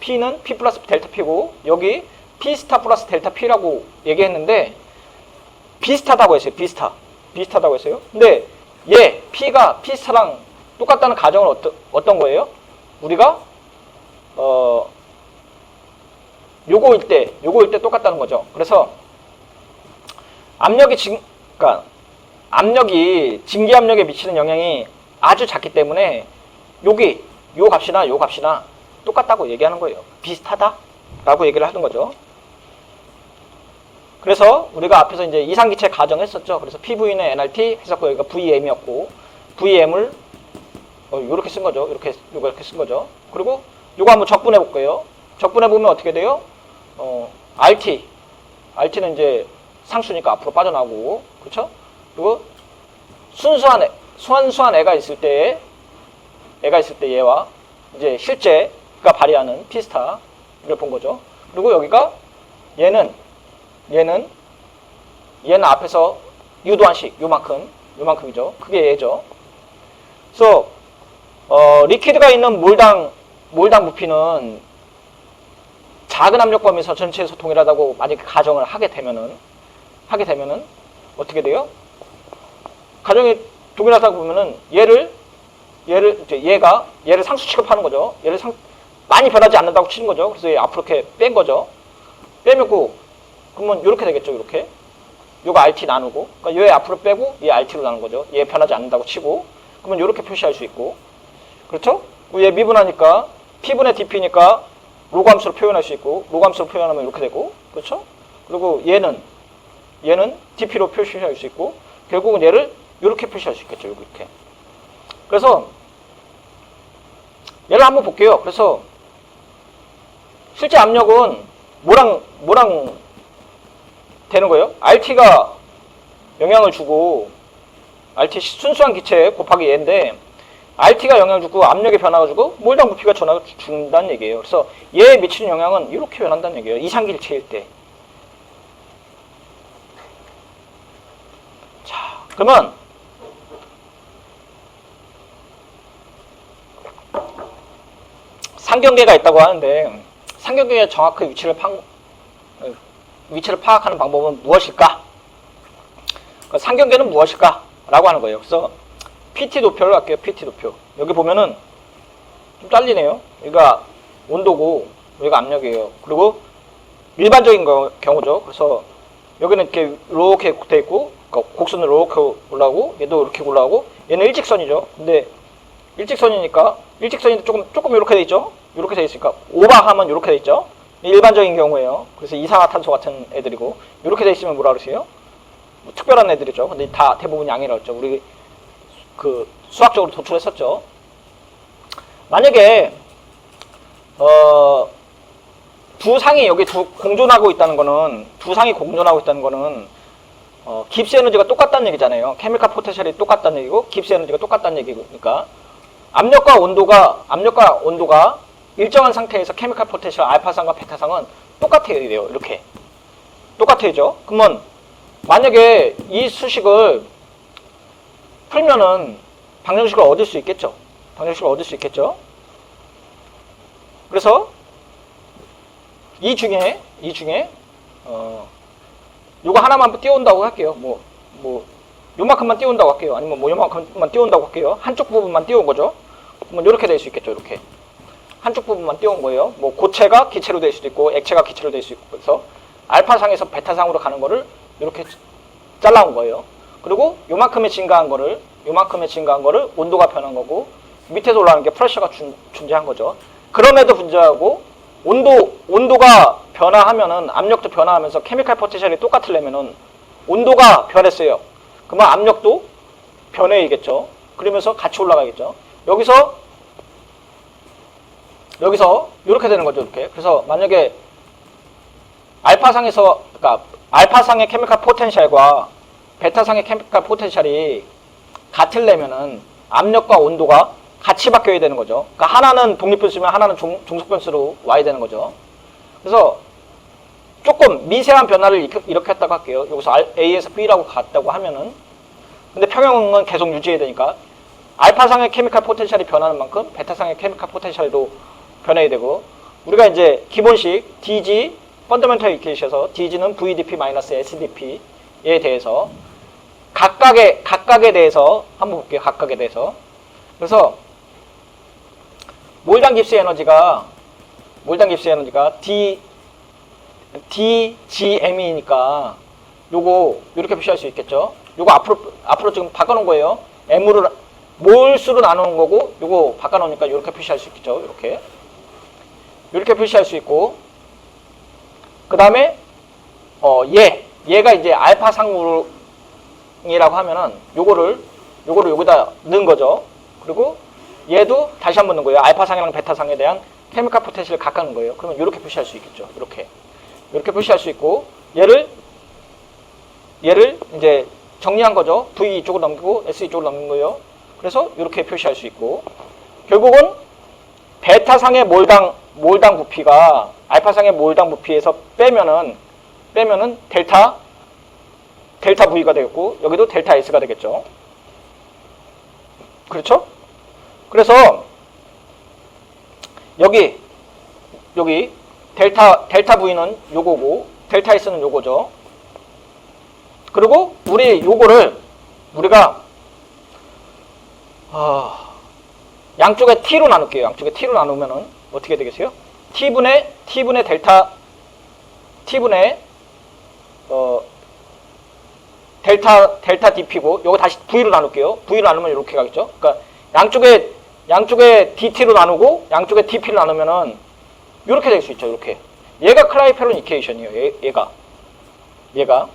P는 P 플러스 델타 P고, 여기 P스타 플러스 델타 P라고 얘기했는데, 비슷하다고 했어요. 비슷하다고 했어요. 근데 P가 P스타랑 똑같다는 가정은 어떤 거예요? 우리가 요거일 때 똑같다는 거죠. 그래서 그러니까 압력이 증기 압력에 미치는 영향이 아주 작기 때문에 요 값이나 똑같다고 얘기하는 거예요. 비슷하다라고 얘기를 하는 거죠. 그래서 우리가 앞에서 이제 이상기체 가정했었죠. 그래서 PV는 nRT 했었고, 여기가 VM이었고, VM을 이렇게 쓴 거죠. 이렇게 쓴 거죠. 그리고 이거 한번 적분해 볼게요. 적분해 보면 어떻게 돼요? RT는 이제 상수니까 앞으로 빠져나오고, 그렇죠? 그리고 순수한 애가 있을 때 얘와 이제 실제가 발휘하는 P스타를 본 거죠. 그리고 여기가 얘는 앞에서 유도한식 요만큼이죠. 그게 얘죠. 그래서 리퀴드가 있는 몰당 부피는 작은 압력범위에서 전체에서 동일하다고 만약에 가정을 하게 되면은 어떻게 돼요? 가정이 동일하다고 보면은 얘를 상수 취급하는 거죠. 많이 변하지 않는다고 치는 거죠. 그래서 얘 앞으로 이렇게 뺀 거죠. 빼면 그러면 이렇게 되겠죠. 이렇게 요거 RT 나누고, 그러니까 얘 앞으로 빼고 얘 RT로 나눈 거죠. 얘 변하지 않는다고 치고, 그러면 이렇게 표시할 수 있고, 그렇죠? 얘 미분하니까 P분의 DP니까 로그 함수로 표현할 수 있고, 로그 함수로 표현하면 이렇게 되고, 그렇죠? 그리고 얘는 DP로 표시할 수 있고, 결국은 얘를 이렇게 표시할 수 있겠죠. 이렇게. 그래서 얘를 한번 볼게요. 그래서 실제 압력은 뭐랑 되는 거예요? RT가 영향을 주고, RT 순수한 기체 곱하기 얘인데, RT가 영향을 주고 압력의 변화가 주고 몰당 부피가 전화가 준다는 얘기예요. 그래서 얘에 미치는 영향은 이렇게 변한다는 얘기예요. 이상기체일 때. 자, 그러면 상경계가 있다고 하는데, 상경계의 정확한 위치를 파악하는 방법은 무엇일까? 상경계는 무엇일까? 라고 하는 거예요. 그래서 PT 도표를 할게요. PT 도표. 여기 보면은 좀 잘리네요. 여기가 온도고 여기가 압력이에요. 그리고 일반적인 경우죠. 그래서 여기는 이렇게 돼 있고, 곡선으로 이렇게 올라오고, 얘도 이렇게 올라오고, 얘는 일직선이죠. 근데 일직선이니까 일직선인데 조금 이렇게 돼 있죠. 이렇게 돼 있으니까 오버하면 이렇게 돼 있죠. 일반적인 경우예요. 그래서 이산화탄소 같은 애들이고, 이렇게 돼 있으면 뭐라 그러세요? 뭐 특별한 애들이죠. 근데 다 대부분 양이라고 했죠. 우리 수학적으로 도출했었죠. 만약에 두 상이 여기 공존하고 있다는 거는, 깁스 에너지가 똑같다는 얘기잖아요. 케미칼 포텐셜이 똑같다는 얘기고, 깁스 에너지가 똑같다는 얘기니까 압력과 온도가 일정한 상태에서 케미칼 포텐셜 알파상과 베타상은 똑같아야 돼요. 이렇게 똑같아야죠. 그러면 만약에 이 수식을 풀면은 방정식을 얻을 수 있겠죠. 그래서 이 중에 요거 하나만 띄운다고 할게요. 요만큼만 띄운다고 할게요. 아니면 요만큼만 띄운다고 할게요. 한쪽 부분만 띄운 거죠. 그러면 이렇게 될 수 있겠죠. 이렇게 한쪽 부분만 띄운 거예요. 고체가 기체로 될 수도 있고, 액체가 기체로 될 수 있고, 그래서 알파상에서 베타상으로 가는 거를 이렇게 잘라온 거예요. 그리고 요만큼의 증가한 거를 온도가 변한 거고, 밑에서 올라가는 게 프레셔가 존재한 거죠. 그럼에도 불구하고 온도가 변화하면은 압력도 변화하면서 케미칼 포텐셜이 똑같으려면은 온도가 변했어요. 그러면 압력도 변해야겠죠. 그러면서 같이 올라가겠죠. 여기서 이렇게 되는 거죠. 이렇게. 그래서 만약에 알파상의 케미칼 포텐셜과 베타상의 케미칼 포텐셜이 같으려면은 압력과 온도가 같이 바뀌어야 되는 거죠. 그러니까 하나는 독립변수면 하나는 종속변수로 와야 되는 거죠. 그래서 조금 미세한 변화를 이렇게 했다고 할게요. 여기서 A에서 B라고 갔다고 하면은, 근데 평형은 계속 유지해야 되니까 알파상의 케미칼 포텐셜이 변하는 만큼 베타상의 케미칼 포텐셜도 변해야 되고, 우리가 이제 기본식 DG 펀더멘털 이퀘이션에서 DG는 VDP-SDP에 대해서 각각에 대해서 한번 볼게요. 각각에 대해서. 그래서 몰당 깁스 에너지가 DGM이니까 요거 이렇게 표시할 수 있겠죠. 요거 앞으로 지금 바꿔놓은 거예요. M으로 몰수로 나누는 거고, 요거 바꿔놓으니까 이렇게 표시할 수 있겠죠. 이렇게 표시할 수 있고, 그 다음에 얘가 이제 알파 상물이라고 하면은 요거를 여기다 넣은 거죠. 그리고 얘도 다시 한번 넣은 거예요. 알파상이랑 베타상에 대한 케미칼 포텐셜을 각각 넣은 거예요. 그러면 이렇게 표시할 수 있겠죠. 이렇게 표시할 수 있고, 얘를 이제 정리한 거죠. V 이쪽으로 넘기고 S 이쪽으로 넘긴 거예요. 그래서 이렇게 표시할 수 있고, 결국은 베타상의 몰당 부피가 알파상의 몰당 부피에서 빼면은 델타 V가 되겠고, 여기도 델타 S가 되겠죠. 그렇죠? 그래서 여기 델타 V는 요거고 델타 S는 요거죠. 그리고 우리가 양쪽에 T로 나눌게요. 양쪽에 T로 나누면은 어떻게 되겠어요? T분의 델타 DP고, 요거 다시 V로 나눌게요. V로 나누면 이렇게 가겠죠. 그러니까 양쪽에 DT로 나누고 양쪽에 DP로 나누면은 이렇게 될 수 있죠. 이렇게. 얘가 클라이페론 이퀘이션이에요. 얘가.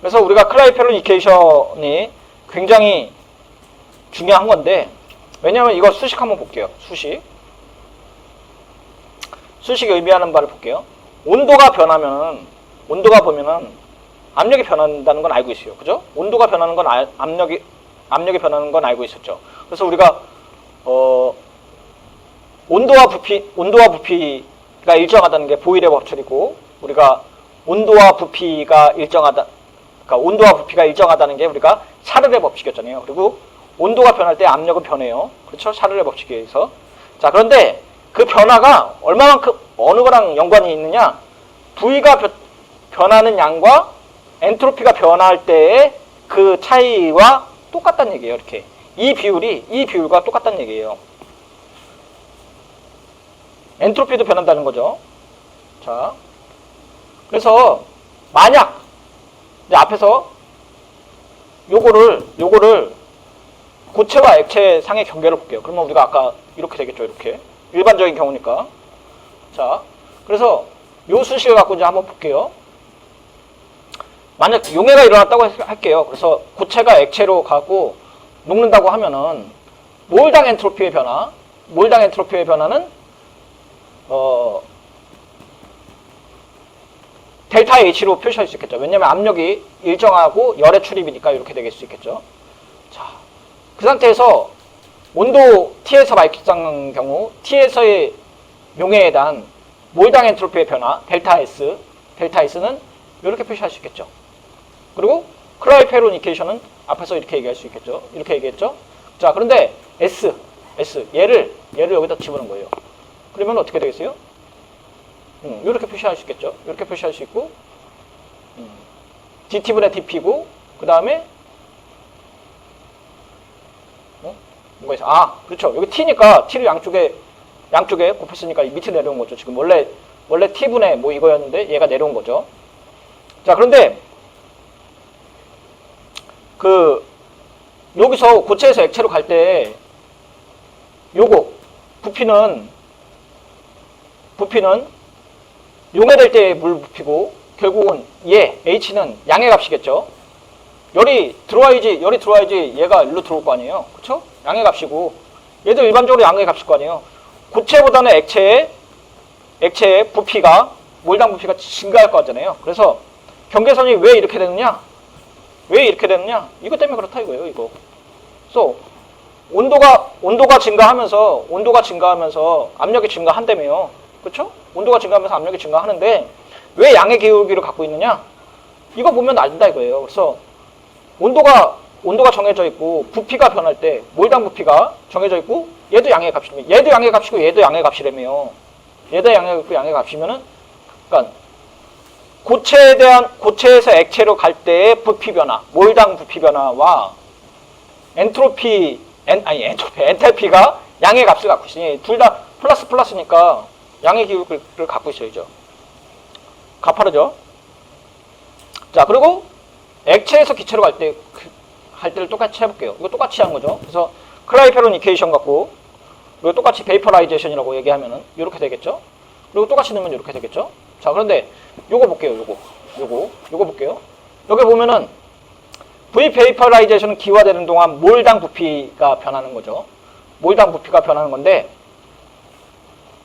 그래서 우리가 클라이페론 이퀘이션이 굉장히 중요한 건데, 왜냐면 이거 수식 한번 볼게요. 수식이 의미하는 바를 볼게요. 온도가 보면은 압력이 변한다는 건 알고 있어요. 그죠? 온도가 변하는 건 압력이 변하는 건 알고 있었죠. 그래서 우리가 온도와 부피가 일정하다는 게 보일의 법칙이고, 우리가 온도와 부피가 일정하다는 게 우리가 샤를의 법칙이었잖아요. 그리고 온도가 변할 때 압력은 변해요. 그렇죠? 샤를의 법칙에 의해서. 자, 그런데 그 변화가 얼마만큼 어느 거랑 연관이 있느냐? V가 변하는 양과 엔트로피가 변할 때의 그 차이와 똑같다는 얘기예요. 이렇게 이 비율과 똑같다는 얘기예요. 엔트로피도 변한다는 거죠. 자, 그래서 만약 이제 앞에서 요거를 고체와 액체 상의 경계를 볼게요. 그러면 우리가 아까 이렇게 되겠죠. 이렇게 일반적인 경우니까. 자, 그래서 요 수식을 갖고 이제 한번 볼게요. 만약 용해가 일어났다고 할게요. 그래서 고체가 액체로 가고 녹는다고 하면은 몰당 엔트로피의 변화는 델타 H로 표시할 수 있겠죠. 왜냐면 압력이 일정하고 열의 출입이니까 이렇게 될 수 있겠죠. 자, 그 상태에서 온도 T에서 말기장한 경우 T에서의 용해에 대한 몰당 엔트로피의 변화 델타 S는 이렇게 표시할 수 있겠죠. 그리고 클라이페론 이퀘이션은 앞에서 이렇게 얘기할 수 있겠죠. 이렇게 얘기했죠. 자, 그런데 S 얘를 여기다 집어넣은 거예요. 그러면 어떻게 되겠어요? 이렇게 표시할 수 있겠죠. 이렇게 표시할 수 있고, DT분의 DP고, 그 다음에 뭐가 있어? 그렇죠. 여기 T니까 T를 양쪽에 곱했으니까 밑에 내려온 거죠. 지금 원래 T분의 뭐 이거였는데 얘가 내려온 거죠. 자, 그런데 여기서 고체에서 액체로 갈 때 요거 부피는 용해될 때의 물 부피고, 결국은 H는 양의 값이겠죠. 열이 들어와야지 얘가 일로 들어올 거 아니에요. 그쵸? 양의 값이고, 얘도 일반적으로 양의 값일 거 아니에요. 고체보다는 액체의 부피가, 몰당 부피가 증가할 거 같잖아요. 그래서 경계선이 왜 이렇게 되느냐? 이것 때문에 그렇다 이거예요, 이거. 그래서 온도가 증가하면서 압력이 증가한다며요. 그렇죠? 온도가 증가하면서 압력이 증가하는데 왜 양의 기울기를 갖고 있느냐? 이거 보면 알다 이거예요. 그래서 온도가 정해져 있고 부피가 변할 때 몰당 부피가 정해져 있고 얘도 양의 값입니다. 얘도 양의 값이고 얘도 양의 값이라며요. 얘도 양의 값이면은 그러니까 고체에서 액체로 갈 때의 부피 변화, 몰당 부피 변화와 엔탈피가 양의 값을 갖고 있으니 둘 다 플러스니까 양의 기울기를 갖고 있어야죠. 가파르죠? 자, 그리고 액체에서 기체로 갈 때를 똑같이 해볼게요. 이거 똑같이 하는 거죠. 그래서 클라이페론 이퀘이션 갖고 그리고 똑같이 베이퍼라이제이션이라고 얘기하면은 이렇게 되겠죠. 그리고 똑같이 넣으면 이렇게 되겠죠. 자, 그런데 요거 볼게요. 요거 볼게요. 여기 보면은 V 베이퍼라이제이션은 기화되는 동안 몰당 부피가 변하는 거죠. 몰당 부피가 변하는 건데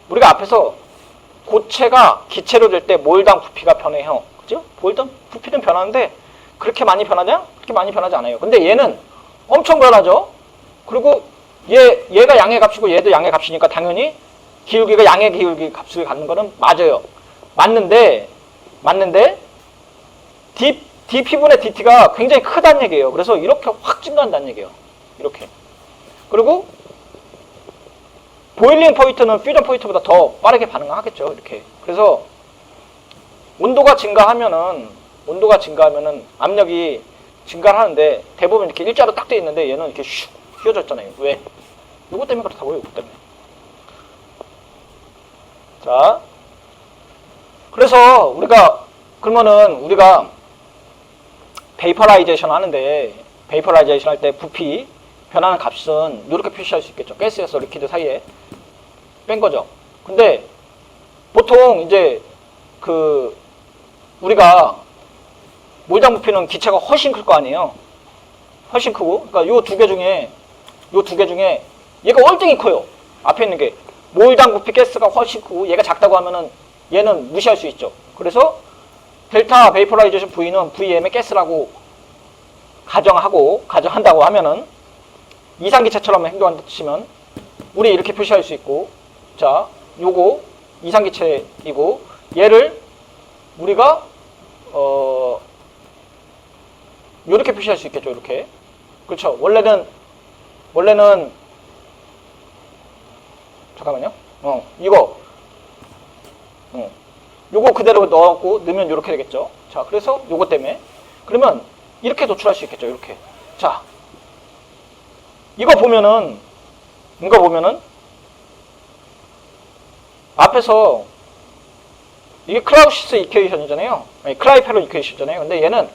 우리가 앞에서 고체가 기체로 될 때 몰당 부피가 변해요. 그죠? 몰당 부피는 변하는데 그렇게 많이 변하냐? 그렇게 많이 변하지 않아요. 근데 얘는 엄청 변하죠. 그리고 얘가 양의 값이고 얘도 양의 값이니까 당연히 기울기가 양의 기울기 값을 갖는 거는 맞아요. 맞는데 dp분의 dt가 굉장히 크다는 얘기예요. 그래서 이렇게 확 증가한다는 얘기예요. 이렇게. 그리고 보일링 포인트는 퓨전 포인트보다 더 빠르게 반응하겠죠. 이렇게. 그래서 온도가 증가하면은 압력이 증가를 하는데 대부분 이렇게 일자로 딱 돼 있는데 얘는 이렇게 슉 휘어졌잖아요. 왜? 이것 때문에 그렇다고요. 이것 때문에. 자, 그래서 우리가 베이퍼라이제이션 하는데 베이퍼라이제이션 할 때 부피 변하는 값은 이렇게 표시할 수 있겠죠. 가스에서 리퀴드 사이에 뺀 거죠. 근데 보통 이제 우리가 몰당 부피는 기체가 훨씬 클 거 아니에요. 훨씬 크고, 그러니까 요 두 개 중에 얘가 월등히 커요. 앞에 있는 게 몰당 부피 가스가 훨씬 크고 얘가 작다고 하면은 얘는 무시할 수 있죠. 그래서 델타 베이퍼라이제이션 V는 VM의 가스라고 가정한다고 하면은 이상기체처럼 행동한다 치면 우리 이렇게 표시할 수 있고, 자, 요거 이상기체이고 얘를 우리가 요렇게 표시할 수 있겠죠. 이렇게. 그렇죠. 원래는 잠깐만요. 요거 그대로 넣으면 요렇게 되겠죠. 자, 그래서 요거 때문에 그러면 이렇게 도출할 수 있겠죠. 이렇게. 자, 이거 보면은 앞에서 이게 클라우시스 이퀘이션이잖아요. 아니, 클라이페론 이퀘이션이잖아요. 근데 얘는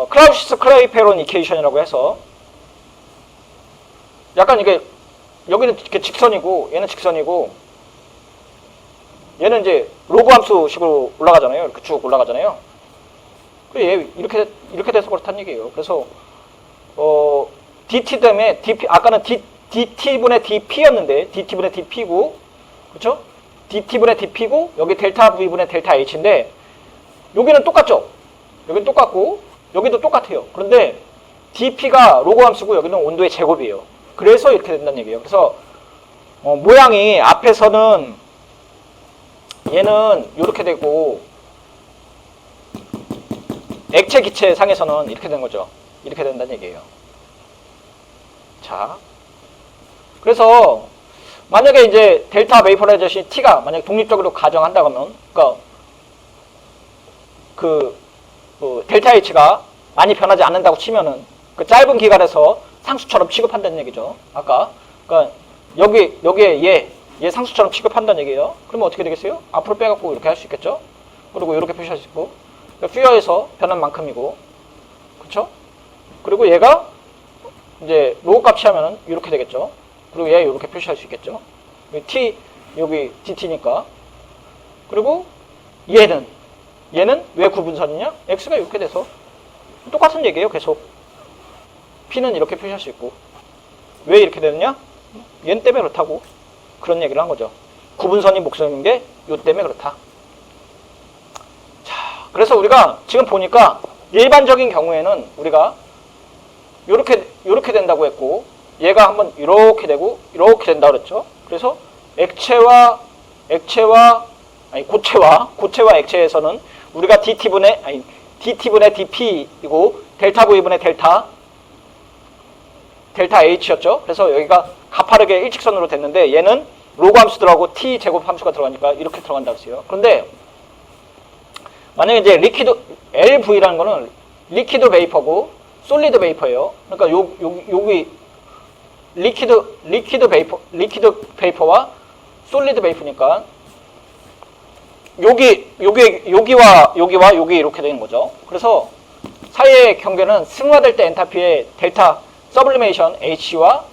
클라우시스 클라이페론 이퀘이션이라고 해서 약간 이게 여기는 이렇게 직선이고 얘는 직선이고 얘는 이제 로그 함수식으로 올라가잖아요. 이렇게 쭉 올라가잖아요. 그래 얘 이렇게 돼서 그렇다는 얘기예요. 그래서 dt 때문에 dp 아까는 dt분의 dp였는데 dt분의 dp고 그렇죠? dt분의 dp고 여기 델타 v분의 델타 h인데 여기는 똑같죠? 여기는 똑같고 여기도 똑같아요. 그런데 dp가 로그 함수고 여기는 온도의 제곱이에요. 그래서 이렇게 된다는 얘기예요. 그래서 모양이 앞에서는 얘는 이렇게 되고 액체 기체 상에서는 이렇게 된 거죠. 이렇게 된다는 얘기예요. 자, 그래서 만약에 이제 델타 베이퍼라이제이션 T가 만약에 독립적으로 가정한다고 하면, 델타 H가 많이 변하지 않는다고 치면은 그 짧은 기간에서 상수처럼 취급한다는 얘기죠. 아까. 그러니까 여기에 얘 상수처럼 취급한다는 얘기예요. 그러면 어떻게 되겠어요? 앞으로 빼갖고 이렇게 할 수 있겠죠? 그리고 이렇게 표시할 수 있고, 퓨어에서 변한 만큼이고, 그쵸? 그리고 얘가 이제 로우 값이 하면은 이렇게 되겠죠? 그리고 얘 이렇게 표시할 수 있겠죠? 여기 dt니까. 그리고 얘는 왜 구분선이냐? x가 이렇게 돼서 똑같은 얘기예요. 계속 p는 이렇게 표시할 수 있고 왜 이렇게 되느냐? 얘는 때문에 그렇다고 그런 얘기를 한 거죠. 구분선이 목숨인 게 요 때문에 그렇다. 자, 그래서 우리가 지금 보니까 일반적인 경우에는 우리가 요렇게 된다고 했고, 얘가 한번 이렇게 되고 이렇게 된다고 그랬죠. 그래서 고체와 액체에서는 우리가 dt분의 dp이고 델타 V분의 델타 H였죠. 그래서 여기가 가파르게 일직선으로 됐는데 얘는 로그 함수 들어가고 t 제곱 함수가 들어가니까 이렇게 들어간다고 했어요. 그런데 만약에 이제 LV라는 거는 리퀴드 베이퍼고 솔리드 베이퍼예요. 그러니까 여기 리퀴드 베이퍼와 솔리드 베이퍼니까 여기와 여기 이렇게 되는 거죠. 그래서 사이의 경계는 승화될 때 엔탈피의 델타 서블리메이션 H와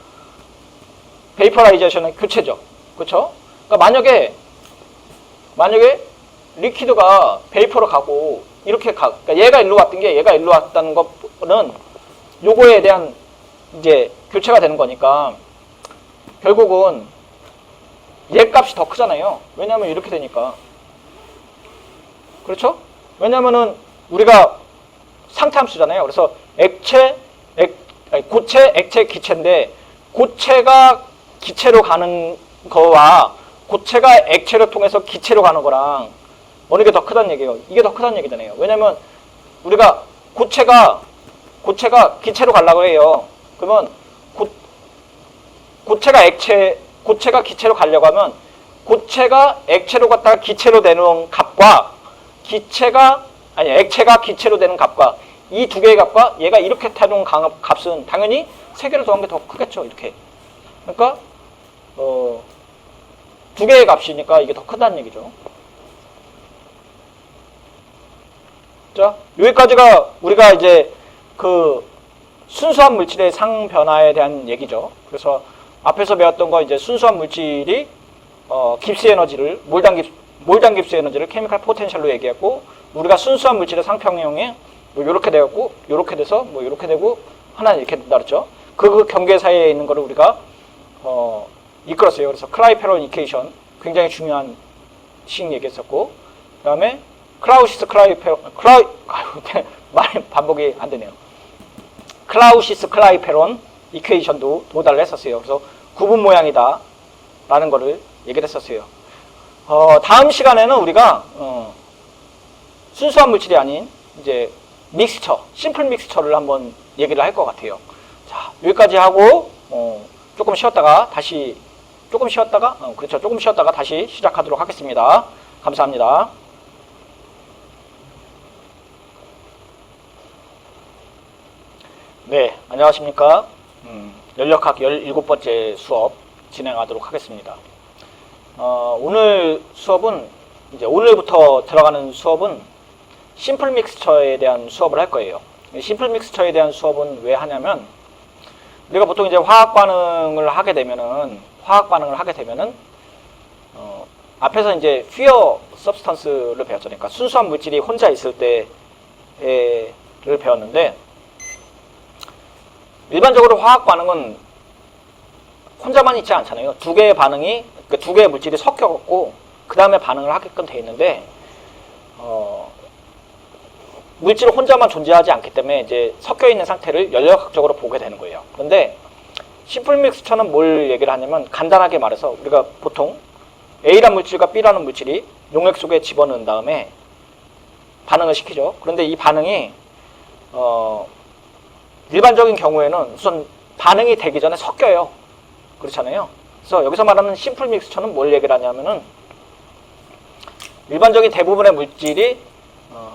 베이퍼라이제이션의 교체죠. 그렇죠? 그러니까 만약에 리퀴드가 베이퍼로 가고 이렇게 그러니까 얘가 일로 왔다는 거는 요거에 대한 이제 교체가 되는 거니까 결국은 얘 값이 더 크잖아요. 왜냐하면 이렇게 되니까. 그렇죠? 왜냐면은 우리가 상태함수잖아요. 그래서 고체, 액체, 기체인데 고체가 기체로 가는 거와 고체가 액체를 통해서 기체로 가는 거랑 어느 게 더 크다는 얘기예요. 이게 더 크다는 얘기잖아요. 왜냐면 우리가 고체가 기체로 가려고 해요. 그러면 고체가 기체로 가려고 하면 고체가 액체로 갔다가 기체로 되는 값과 액체가 기체로 되는 값과 이 두 개의 값과 얘가 이렇게 타는 값은 당연히 세 개를 더한 게 더 크겠죠. 이렇게. 그러니까 두 개의 값이니까 이게 더 크다는 얘기죠. 자, 여기까지가 우리가 이제 그 순수한 물질의 상변화에 대한 얘기죠. 그래서 앞에서 배웠던 거 이제 순수한 물질이 깁스 에너지를 몰당 깁스 에너지를 케미칼 포텐셜로 얘기했고, 우리가 순수한 물질의 상평형에 뭐 이렇게 되었고 이렇게 돼서 뭐 이렇게 되고 하나 이렇게 된다 그랬죠. 그 경계 사이에 있는 거를 우리가 이끌었어요. 그래서 클라이페론 이퀘이션 굉장히 중요한 식 얘기했었고, 그다음에 말이 반복이 안 되네요. 클라우시스 클라이페론 이퀘이션도 도달을 했었어요. 그래서 구분 모양이다 라는 거를 얘기를 했었어요. 다음 시간에는 우리가 순수한 물질이 아닌 이제 믹스처, 심플 믹스처를 한번 얘기를 할 것 같아요. 자, 여기까지 하고 조금 쉬었다가 다시 시작하도록 하겠습니다. 감사합니다. 네, 안녕하십니까. 연력학 17번째 수업 진행하도록 하겠습니다. 오늘 수업은 이제 오늘부터 들어가는 수업은 심플 믹스처에 대한 수업을 할 거예요. 심플 믹스처에 대한 수업은 왜 하냐면 우리가 보통 이제 화학 반응을 하게 되면은 앞에서 이제 pure substance를 배웠잖아요. 그러니까 순수한 물질이 혼자 있을 때를 배웠는데, 일반적으로 화학 반응은 혼자만 있지 않잖아요. 두 개의 반응이, 그러니까 두 개의 물질이 섞여갖고 그 다음에 반응을 하게끔 돼 있는데, 물질 혼자만 존재하지 않기 때문에 이제 섞여 있는 상태를 연력학적으로 보게 되는 거예요. 그런데 심플 믹스처는 뭘 얘기를 하냐면, 간단하게 말해서 우리가 보통 A라는 물질과 B라는 물질이 용액 속에 집어넣은 다음에 반응을 시키죠. 그런데 이 반응이 일반적인 경우에는 우선 반응이 되기 전에 섞여요. 그렇잖아요. 그래서 여기서 말하는 심플 믹스처는 뭘 얘기를 하냐면은, 일반적인 대부분의 물질이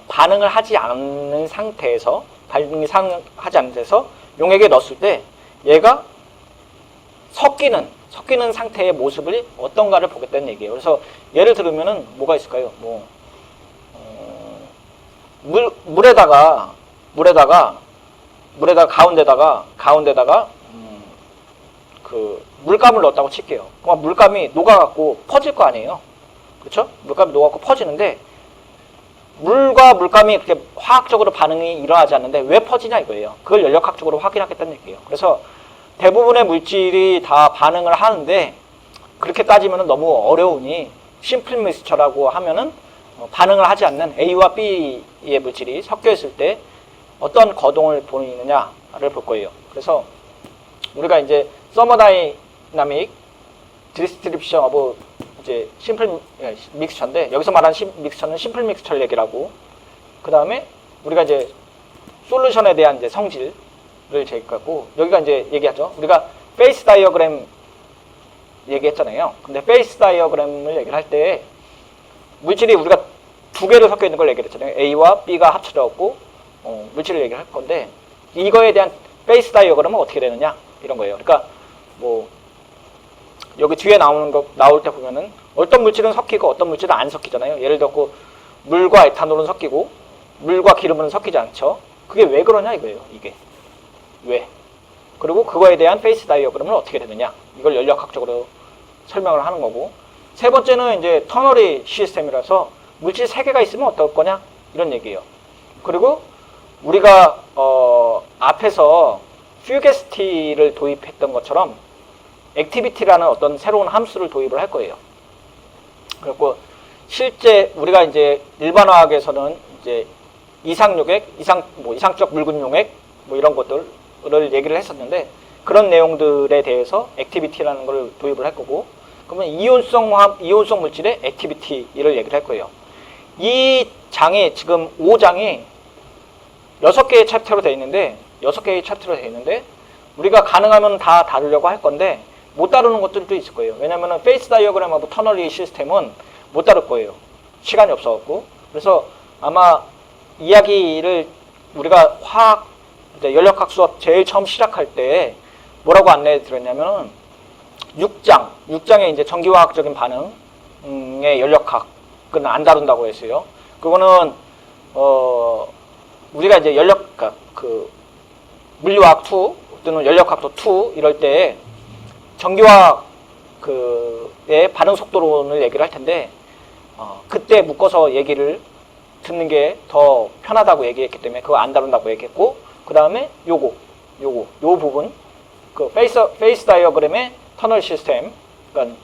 반응을 하지 않는 상태에서 용액에 넣었을 때 얘가 섞이는 상태의 모습을 어떤가를 보겠다는 얘기예요. 그래서 예를 들면은 뭐가 있을까요? 물에다가 가운데다가 그 물감을 넣었다고 칠게요. 그럼 물감이 녹아갖고 퍼질 거 아니에요. 그렇죠? 물감이 녹아갖고 퍼지는데, 물과 물감이 그렇게 화학적으로 반응이 일어나지 않는데 왜 퍼지냐 이거예요. 그걸 연력학적으로 확인하겠다는 얘기예요. 그래서 대부분의 물질이 다 반응을 하는데, 그렇게 따지면 너무 어려우니 심플 믹스처라고 하면은 반응을 하지 않는 A와 B의 물질이 섞여 있을 때 어떤 거동을 보이느냐를 볼 거예요. 그래서 우리가 이제 서머다이나믹 디스트리뷰션 오브 이제 심플 믹스처인데, 여기서 말하는 믹스처는 심플 믹스처를 얘기를 하고, 그 다음에 우리가 이제 솔루션에 대한 이제 성질을 제기하고, 여기가 이제 얘기하죠. 우리가 페이스 다이어그램 얘기했잖아요. 근데 페이스 다이어그램을 얘기를 할 때 물질이 우리가 두 개로 섞여 있는 걸 얘기를 했잖아요. A와 B가 합쳐져 갖고 물질을 얘기를 할 건데, 이거에 대한 페이스 다이어그램은 어떻게 되느냐 이런 거예요. 그러니까 뭐 여기 뒤에 나올 때 보면은 어떤 물질은 섞이고 어떤 물질은 안 섞이잖아요. 예를 들어 물과 에탄올은 섞이고 물과 기름은 섞이지 않죠. 그게 왜 그러냐 이거예요. 이게 왜? 그리고 그거에 대한 페이스 다이어그램은 어떻게 되느냐, 이걸 연력학적으로 설명을 하는 거고, 세 번째는 이제 터너리 시스템이라서 물질 3개가 있으면 어떨 거냐 이런 얘기예요. 그리고 우리가 앞에서 퓨게스티를 도입했던 것처럼 액티비티라는 어떤 새로운 함수를 도입을 할 거예요. 그리고 실제 우리가 이제 일반화학에서는 이제 이상적 묽은 용액 뭐 이런 것들을 얘기를 했었는데, 그런 내용들에 대해서 액티비티라는 걸 도입을 할 거고, 그러면 이온성 물질의 액티비티를 얘기를 할 거예요. 이 장이 지금 5장이 6개의 챕터로 되어 있는데, 우리가 가능하면 다 다루려고 할 건데 못 다루는 것들도 있을 거예요. 왜냐면은 페이스 다이어그램 하고 터널리 시스템은 못 다룰 거예요. 시간이 없어갖고. 그래서 아마 이야기를 우리가 연력학 수업 제일 처음 시작할 때 뭐라고 안내 드렸냐면은 6장에 이제 전기화학적인 반응의 연력학은 안 다룬다고 했어요. 그거는 우리가 이제 물리화학 2 또는 연력학도 2 이럴 때 전기화학 의 반응 속도론을 얘기를 할 텐데, 그때 묶어서 얘기를 듣는 게 더 편하다고 얘기했기 때문에 그거 안 다룬다고 얘기했고, 그 다음에 요 부분, 페이스 다이어그램의 터널 시스템, 그러니까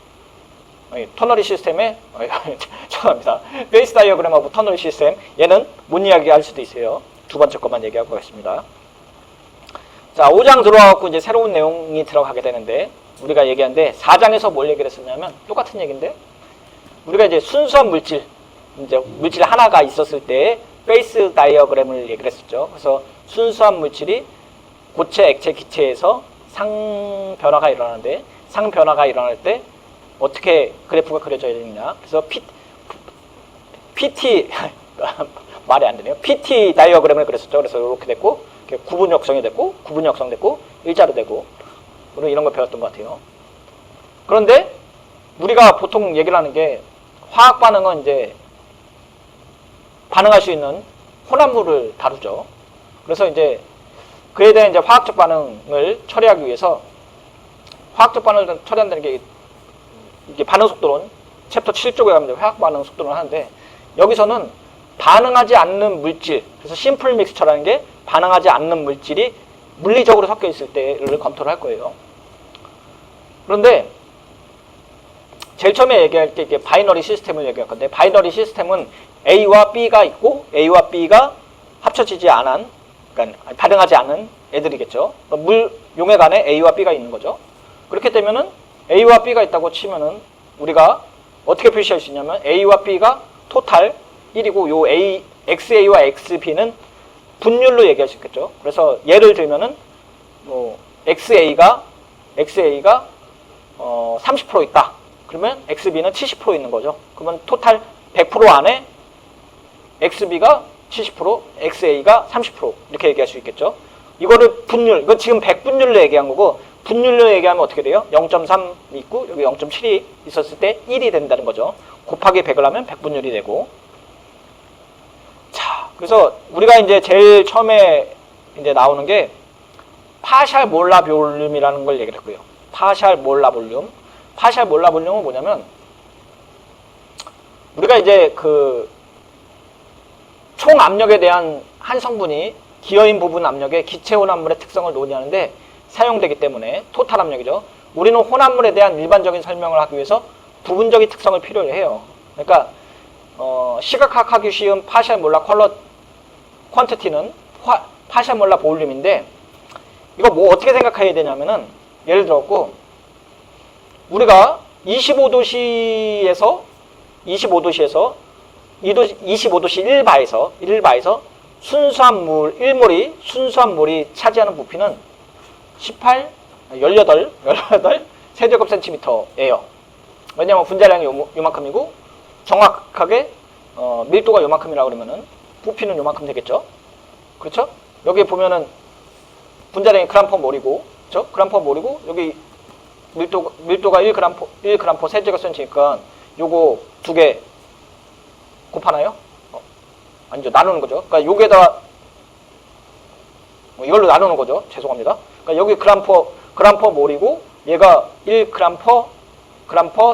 터널 시스템의 죄송합니다. 페이스 다이어그램하고 터널 시스템, 얘는 못 이야기할 수도 있어요. 두 번째 것만 얘기하고 가겠습니다. 자, 5장 들어와갖고 이제 새로운 내용이 들어가게 되는데, 우리가 얘기하는데 4장에서 뭘 얘기를 했었냐면 똑같은 얘기인데, 우리가 이제 순수한 물질 하나가 있었을 때 페이스 다이어그램을 얘기를 했었죠. 그래서 순수한 물질이 고체, 액체, 기체에서 상변화가 일어나는데, 상변화가 일어날 때 어떻게 그래프가 그려져야 되느냐. 그래서 PT 말이 안 되네요. PT 다이어그램을 그렸었죠. 그래서 이렇게 됐고, 구분 역성이 됐고, 구분 역성 됐고, 일자로 되고, 우리 이런 거 배웠던 것 같아요. 그런데 우리가 보통 얘기를 하는 게, 화학 반응은 이제 반응할 수 있는 혼합물을 다루죠. 그래서 이제 그에 대한 이제 화학적 반응을 처리하기 위해서, 화학적 반응을 처리한다는 게 이게 반응 속도론 챕터 7쪽에 가면 화학 반응 속도론 하는데, 여기서는 반응하지 않는 물질, 그래서 심플 믹스처라는 게 반응하지 않는 물질이 물리적으로 섞여 있을 때를 검토를 할 거예요. 그런데 제일 처음에 얘기할 때 이게 바이너리 시스템을 얘기할 건데, 바이너리 시스템은 A와 B가 있고 A와 B가 합쳐지지 않은, 그러니까 반응하지 않은 애들이겠죠. 물 용액 안에 A와 B가 있는 거죠. 그렇게 되면은 A와 B가 있다고 치면은 우리가 어떻게 표시할 수 있냐면, A와 B가 토탈 1이고 요 XA와 XB는 분율로 얘기할 수 있겠죠. 그래서 예를 들면은 XA가 30% 있다. 그러면 XB는 70% 있는 거죠. 그러면 토탈 100% 안에 XB가 70%, XA가 30% 이렇게 얘기할 수 있겠죠. 이거를 분율, 이건 지금 100분율로 얘기한 거고, 분율로 얘기하면 어떻게 돼요? 0.3 있고 여기 0.7이 있었을 때 1이 된다는 거죠. 곱하기 100을 하면 100분율이 되고. 자, 그래서 우리가 이제 제일 처음에 이제 나오는 게 파샬 몰라 볼륨이라는 걸 얘기를 했고요. 파샬 몰라 볼륨. 파샬 몰라 볼륨은 뭐냐면, 우리가 이제 총 압력에 대한 한 성분이 기어인 부분 압력의 기체 혼합물의 특성을 논의하는데 사용되기 때문에 토탈 압력이죠. 우리는 혼합물에 대한 일반적인 설명을 하기 위해서 부분적인 특성을 필요로 해요. 그러니까 시각화하기 쉬운 파샬 몰라 퀄러 퀀티티는 파샬 몰라 볼륨인데, 이거 뭐 어떻게 생각해야 되냐면은 예를 들었고 우리가 25도씨에서 25도씨 1바에서 순수한 물 1몰이 순수한 물이 차지하는 부피는 18 세제곱센티미터예요. 왜냐면 분자량이 요만큼이고 정확하게 밀도가 요만큼이라고 그러면은 부피는 요만큼 되겠죠. 그렇죠? 여기 보면은 분자량이 그램 퍼 몰이고, 그렇죠? 그램 퍼 몰이고 여기 밀도가 1g 퍼 세제곱센티니까 요거 두 개 곱하나요? 아니죠. 나누는 거죠. 그러니까 요게다가 이걸로 나누는 거죠. 죄송합니다. 그러니까 여기 그램 퍼 몰이고 얘가 1g 퍼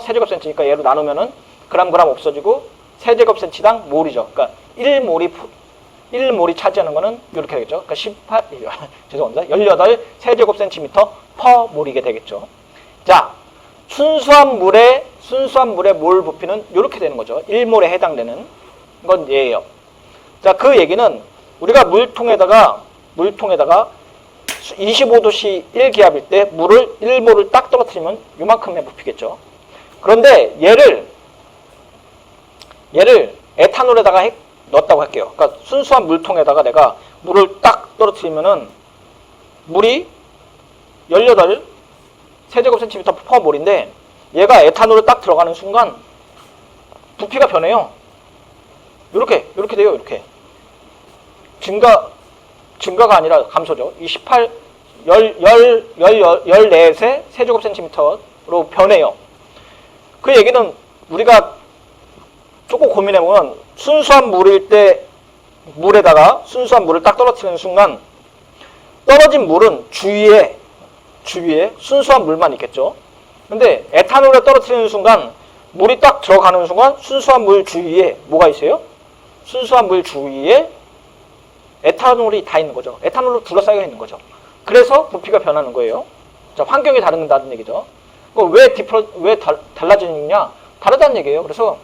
세제곱센티니까 얘로 나누면은 그램 없어지고 세제곱센티당 몰이죠. 그러니까 1몰이 차지하는 거는 이렇게 되겠죠. 그러니까 18 죄송합니다. 18 세제곱센티미터 퍼 몰이게 되겠죠. 자, 순수한 물의 몰 부피는 이렇게 되는 거죠. 1몰에 해당되는 건 얘예요. 자, 그 얘기는 우리가 물통에다가 25도씨 1기압일 때 물을 1몰을 딱 떨어뜨리면 요만큼의 부피겠죠. 그런데 얘를 에탄올에다가 넣었다고 할게요. 그러니까 순수한 물통에다가 내가 물을 딱 떨어뜨리면은 물이 18 세제곱센티미터 퍼 몰인데 얘가 에탄올에 딱 들어가는 순간 부피가 변해요. 이렇게 돼요. 이렇게 증가가 아니라 감소죠. 이 14의 세제곱센티미터로 변해요. 그 얘기는 우리가 조금 고민해보면 순수한 물일 때 물에다가 순수한 물을 딱 떨어뜨리는 순간 떨어진 물은 주위에 순수한 물만 있겠죠. 근데 에탄올에 떨어뜨리는 순간 물이 딱 들어가는 순간 순수한 물 주위에 뭐가 있어요? 순수한 물 주위에 에탄올이 다 있는 거죠. 에탄올로 둘러싸여 있는 거죠. 그래서 부피가 변하는 거예요. 자, 환경이 다른다는 얘기죠. 왜 달라지느냐? 다르다는 얘기예요. 그래서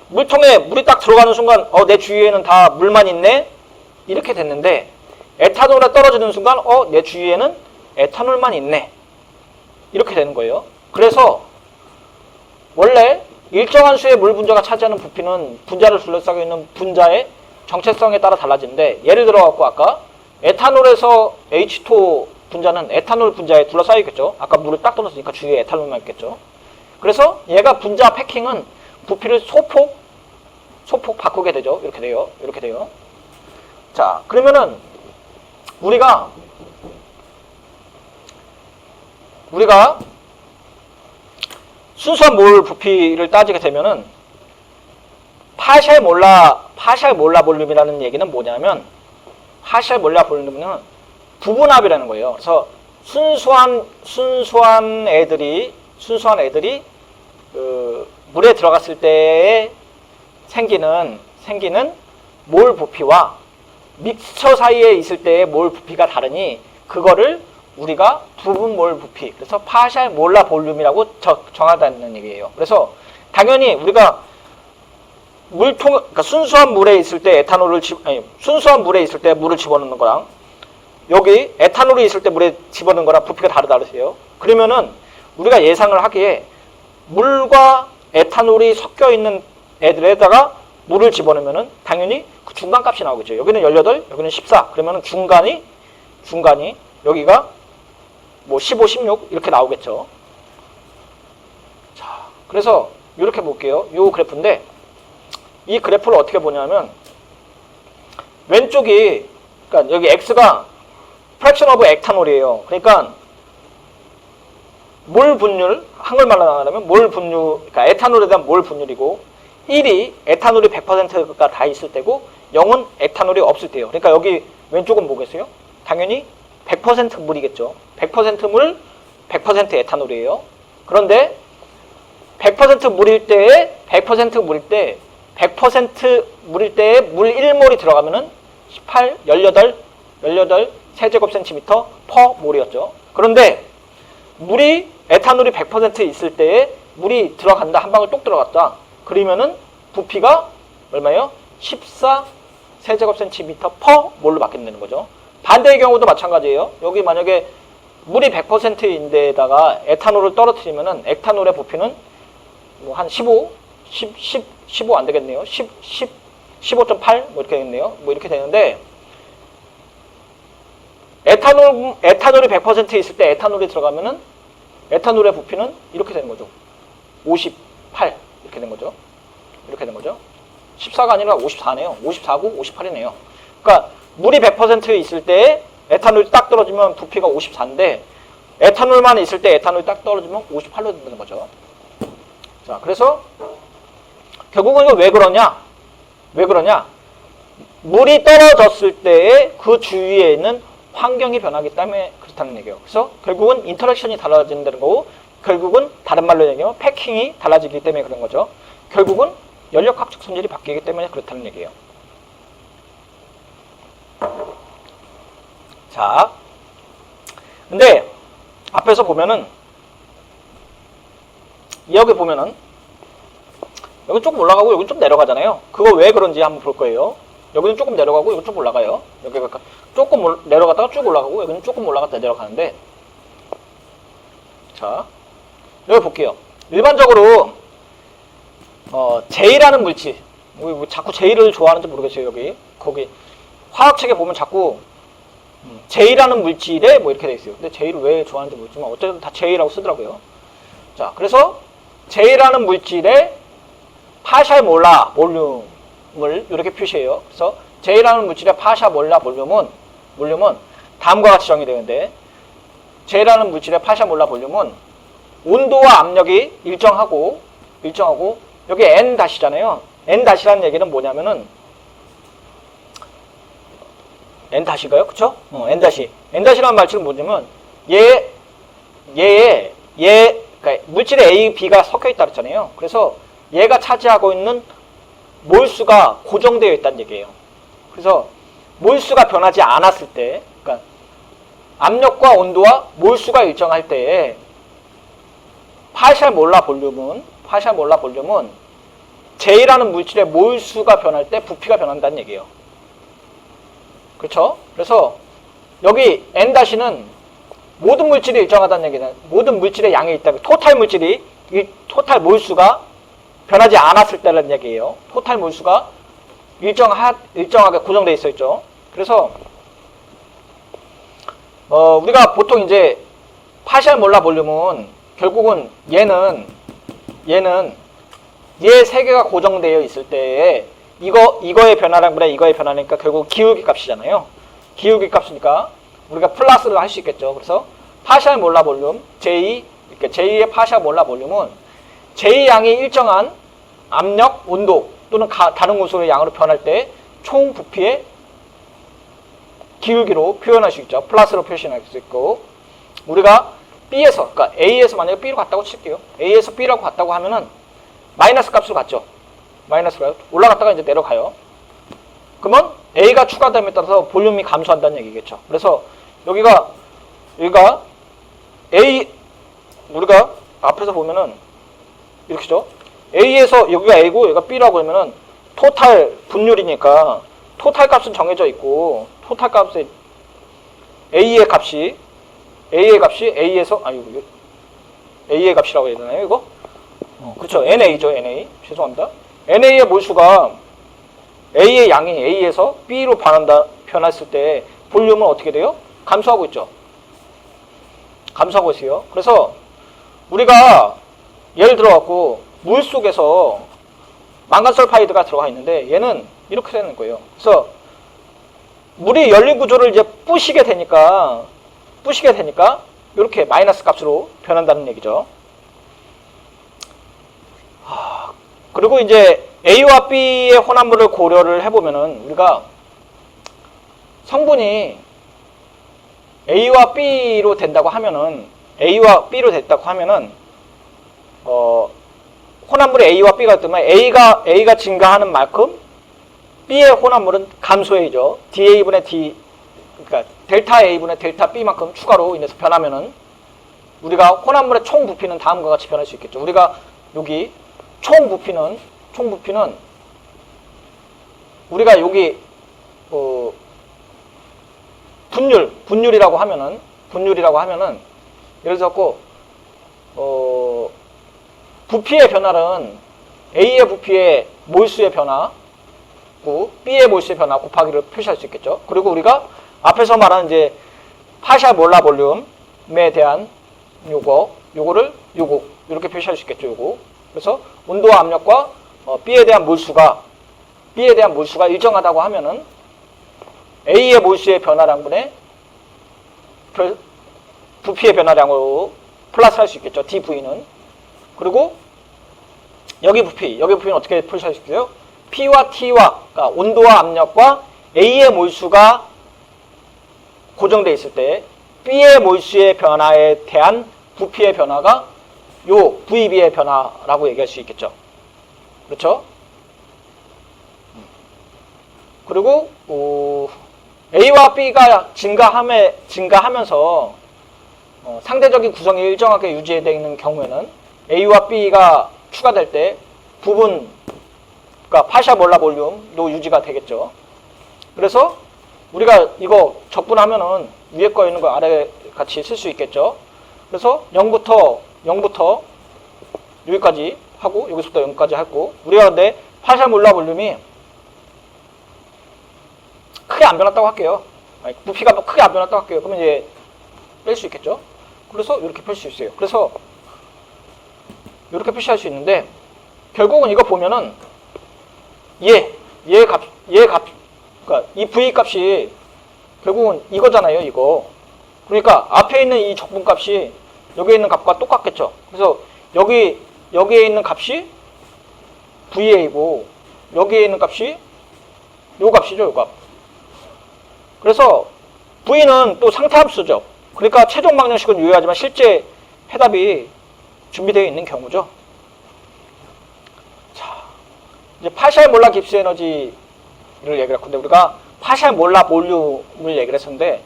물통에 물이 딱 들어가는 순간 내 주위에는 다 물만 있네? 이렇게 됐는데 에탄올에 떨어지는 순간 내 주위에는 에탄올만 있네. 이렇게 되는 거예요. 그래서 원래 일정한 수의 물 분자가 차지하는 부피는 분자를 둘러싸고 있는 분자의 정체성에 따라 달라지는데 예를 들어 갖고 아까 에탄올에서 H2O 분자는 에탄올 분자에 둘러싸여 있겠죠. 아까 물을 딱 떨어뜨리니까 주위에 에탄올만 있겠죠. 그래서 얘가 분자 패킹은 부피를 소폭 바꾸게 되죠. 이렇게 돼요. 자, 그러면은 우리가 순수한 몰 부피를 따지게 되면은 파샬 몰라 볼륨이라는 얘기는 뭐냐면 파샬 몰라 볼륨은 부분압이라는 거예요. 그래서 순수한 애들이 물에 들어갔을 때 생기는 몰 부피와 믹스처 사이에 있을 때의 몰 부피가 다르니 그거를 우리가 부분 몰 부피, 그래서 파샬 몰라 볼륨이라고 정하다는 얘기예요. 그래서 당연히 우리가 그러니까 순수한 물에 있을 때 순수한 물에 있을 때 물을 집어넣는 거랑 여기 에탄올이 있을 때 물에 집어넣는 거랑 부피가 다르세요. 그러면은 우리가 예상을 하기에 물과 에탄올이 섞여 있는 애들에다가 물을 집어넣으면은 당연히 그 중간값이 나오겠죠. 여기는 18, 여기는 14. 그러면은 중간이 여기가 뭐 15, 16 이렇게 나오겠죠. 자, 그래서 이렇게 볼게요. 이 그래프인데 이 그래프를 어떻게 보냐면 왼쪽이 그러니까 여기 x가 fraction of 에탄올이에요. 그러니까 몰 분율, 한글말로 나가면 몰 분율, 그러니까 에탄올에 대한 몰 분율이고 1이 에탄올이 100%가 다 있을 때고 0은 에탄올이 없을 때예요. 그러니까 여기 왼쪽은 뭐겠어요? 당연히 100% 물이겠죠. 100% 물, 100% 에탄올이에요. 그런데 100% 물일 때에 100% 물일 때 100% 물일 때에 물 1몰이 들어가면은 18 세제곱센티미터 퍼 몰이었죠. 그런데 물이 에탄올이 100% 있을 때에 물이 들어간다. 한 방울 똑 들어갔다. 그러면은 부피가 얼마예요? 14 세제곱센티미터 퍼 몰로 바뀐다는 거죠. 반대의 경우도 마찬가지예요. 여기 만약에 물이 100%인데다가 에탄올을 떨어뜨리면은 에탄올의 부피는 뭐 한 15, 15 안 되겠네요. 15.8 뭐 이렇게 되겠네요. 뭐 이렇게 되는데 에탄올이 100% 있을 때 에탄올이 들어가면은 에탄올의 부피는 이렇게 되는 거죠. 58 이렇게 된 거죠. 이렇게 된 거죠. 14가 아니라 54네요. 54고 58이네요. 그러니까 물이 100% 있을 때 에탄올이 딱 떨어지면 부피가 54인데 에탄올만 있을 때 에탄올이 딱 떨어지면 58로 된다는 거죠. 자, 그래서 결국은 이거 왜 그러냐? 왜 그러냐? 물이 떨어졌을 때에 그 주위에 있는 환경이 변하기 때문에 그렇다는 얘기예요. 그래서 결국은 인터랙션이 달라진다는 거고 결국은 다른 말로 얘기하면 패킹이 달라지기 때문에 그런 거죠. 결국은 연력학적 성질이 바뀌기 때문에 그렇다는 얘기예요. 자, 근데 앞에서 보면은 여기 보면은 여기 조금 올라가고 여기 좀 내려가잖아요. 그거 왜 그런지 한번 볼 거예요. 여기는 조금 내려가고 여기 조금 올라가요. 여기가 조금 내려갔다가 쭉 올라가고 여기는 조금 올라갔다 내려가는데 자, 여기 볼게요. 일반적으로 J라는 물질, 뭐 자꾸 J를 좋아하는지 모르겠어요. 거기 화학책에 보면 자꾸 J라는 물질에 뭐 이렇게 돼 있어요. 근데 J를 왜 좋아하는지 모르지만 어쨌든 다 J라고 쓰더라고요. 자, 그래서 J라는 물질에 파샬 몰라 볼륨을 이렇게 표시해요. 그래서 J라는 물질의 파샬 몰라 볼륨은 다음과 같이 정의되는데 J라는 물질의 파샬 몰라 볼륨은 온도와 압력이 일정하고 여기 N-잖아요. N-라는 얘기는 뭐냐면은 N-인가요? 그쵸? N-라는 말씀은 뭐냐면 그러니까 물질에 A, B가 섞여 있다 그랬잖아요. 그래서 얘가 차지하고 있는 몰수가 고정되어 있다는 얘기예요. 그래서 몰수가 변하지 않았을 때, 그러니까 압력과 온도와 몰수가 일정할 때에 파샬 몰라 볼륨은 J라는 물질의 몰수가 변할 때 부피가 변한다는 얘기예요. 그렇죠? 그래서 여기 N-는 모든 물질이 일정하다는 얘기는 모든 물질의 양이 있다. 토탈 몰수가 변하지 않았을 때라는 얘기예요. 토탈 몰수가 일정하게 고정되어 있죠. 그래서 우리가 보통 이제 파샬 몰라 볼륨은 결국은 얘는 얘 세 개가 고정되어 있을 때에 이거의 변화랑 그래 이거의 변화니까 결국 기울기 값이잖아요. 기울기 값이니까 우리가 플러스를 할 수 있겠죠. 그래서 파샬 몰라 볼륨 그러니까 J의 파샬 몰라 볼륨은 J 양이 일정한 압력, 온도 또는 다른 온수의 양으로 변할 때 총 부피의 기울기로 표현할 수 있죠. 플러스로 표시할 수 있고 우리가 B에서 그러니까 A에서 만약에 B로 갔다고 칠게요. A에서 B라고 갔다고 하면은 마이너스 값으로 갔죠. 마이너스가 올라갔다가 이제 내려가요. 그러면 A가 추가됨에 따라서 볼륨이 감소한다는 얘기겠죠. 그래서 여기가 A 우리가 앞에서 보면은 이렇게죠. A에서 여기가 A고 여기가 B라고 하면은 토탈 분율이니까 토탈 값은 정해져 있고 토탈 값에 A의 값이 A에서 A의 값이라고 해야 되나요 이거? 그렇죠. NA죠. NA. 죄송합니다. NA의 몰수가 A의 양이 A에서 B로 변했을 때 볼륨은 어떻게 돼요? 감소하고 있죠. 감소하고 있어요. 그래서 우리가 예를 들어 갖고 물 속에서 망간설파이드가 들어가 있는데 얘는 이렇게 되는 거예요. 그래서 물이 연리 구조를 이제 부시게 되니까 이렇게 마이너스 값으로 변한다는 얘기죠. 그리고 이제 A와 B의 혼합물을 고려를 해보면은 우리가 성분이 A와 B로 된다고 하면은 혼합물이 A와 B가 되면 A가 증가하는 만큼 B의 혼합물은 감소해야죠. DA분의 D 그러니까 델타 A분의 델타 B만큼 추가로 인해서 변하면은 우리가 혼합물의 총 부피는 다음과 같이 변할 수 있겠죠. 우리가 여기 총 부피는 우리가 여기 분율이라고 하면은 예를 들어서 부피의 변화는 A의 부피의 몰수의 변화 B의 몰수의 변화 곱하기를 표시할 수 있겠죠. 그리고 우리가 앞에서 말한 이제 파샬 몰라 볼륨에 대한 요거를 이렇게 표시할 수 있겠죠. 요거. 그래서 온도와 압력과 B에 대한 몰수가 일정하다고 하면은 A의 몰수의 변화량분의 부피의 변화량으로 플러스 할 수 있겠죠. dV는. 그리고 여기 부피는 어떻게 표시할 수 있어요? P와 T와 그러니까 온도와 압력과 A의 몰수가 고정되어 있을 때 B의 몰수의 변화에 대한 부피의 변화가 요 VB의 변화라고 얘기할 수 있겠죠. 그렇죠? 그리고 A와 B가 증가하면서 상대적인 구성이 일정하게 유지되어 있는 경우에는 A와 B가 추가될 때 부분, 그러니까 파샤 몰라 볼륨도 유지가 되겠죠. 그래서 우리가 이거 적분하면은 위에 거 있는 거 아래 같이 쓸 수 있겠죠. 그래서 0부터 여기까지 하고 여기서부터 0까지 하고 우리가 근데 파샤 몰라 볼륨이 크게 안 변했다고 할게요. 부피가 크게 안 변했다고 할게요. 그러면 이제 뺄 수 있겠죠. 그래서 이렇게 표시할 수 있어요. 그래서 이렇게 표시할 수 있는데 결국은 이거 보면은 얘 값, 그러니까 이 V 값이 결국은 이거잖아요. 이거. 그러니까 앞에 있는 이 적분 값이 여기에 있는 값과 똑같겠죠. 그래서 여기에 있는 값이 VA이고 여기에 있는 값이 요 값이죠. 요 값. 그래서 V는 또 상태함수죠. 그러니까 최종 방정식은 유효하지만 실제 해답이 준비되어 있는 경우죠. 자, 이제 파샬 몰라 깁스 에너지를 얘기를 했고, 근데 우리가 파샬 몰라 볼륨을 얘기를 했었는데,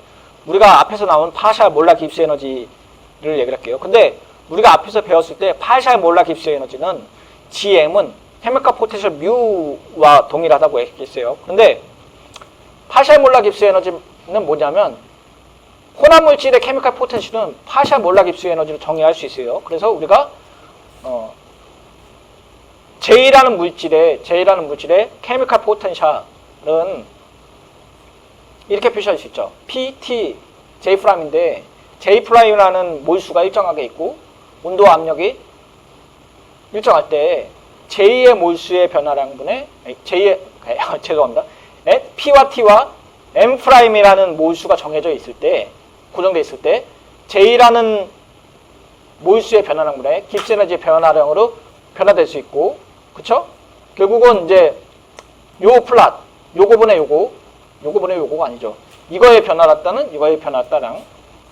우리가 앞에서 나온 파샬 몰라 깁스 에너지를 얘기를 할게요. 근데 우리가 앞에서 배웠을 때 파샬 몰라 깁스 에너지는 GM은 케미컬 포텐셜 뮤와 동일하다고 얘기했어요. 근데 파샬 몰라 깁스 에너지는 뭐냐면 혼합 물질의 케미컬 포텐셜은 파샬 몰라 깁스 에너지로 정의할 수 있어요. 그래서 우리가 J라는 물질의 케미컬 포텐셜은 이렇게 표시할 수 있죠. PT J'인데 J'라는 몰수가 일정하게 있고 온도와 압력이 일정할 때 J의 몰수의 변화량분의 죄송합니다. P와 T와 M'이라는 몰수가 정해져 있을 때 고정되어 있을 때 J라는 몰수의 변화량분의 깁스 에너지의 변화량으로 변화될 수 있고 그쵸? 결국은 이제 요 플랫 요거분의 요거가 아니죠. 이거의 변화였다는 이거의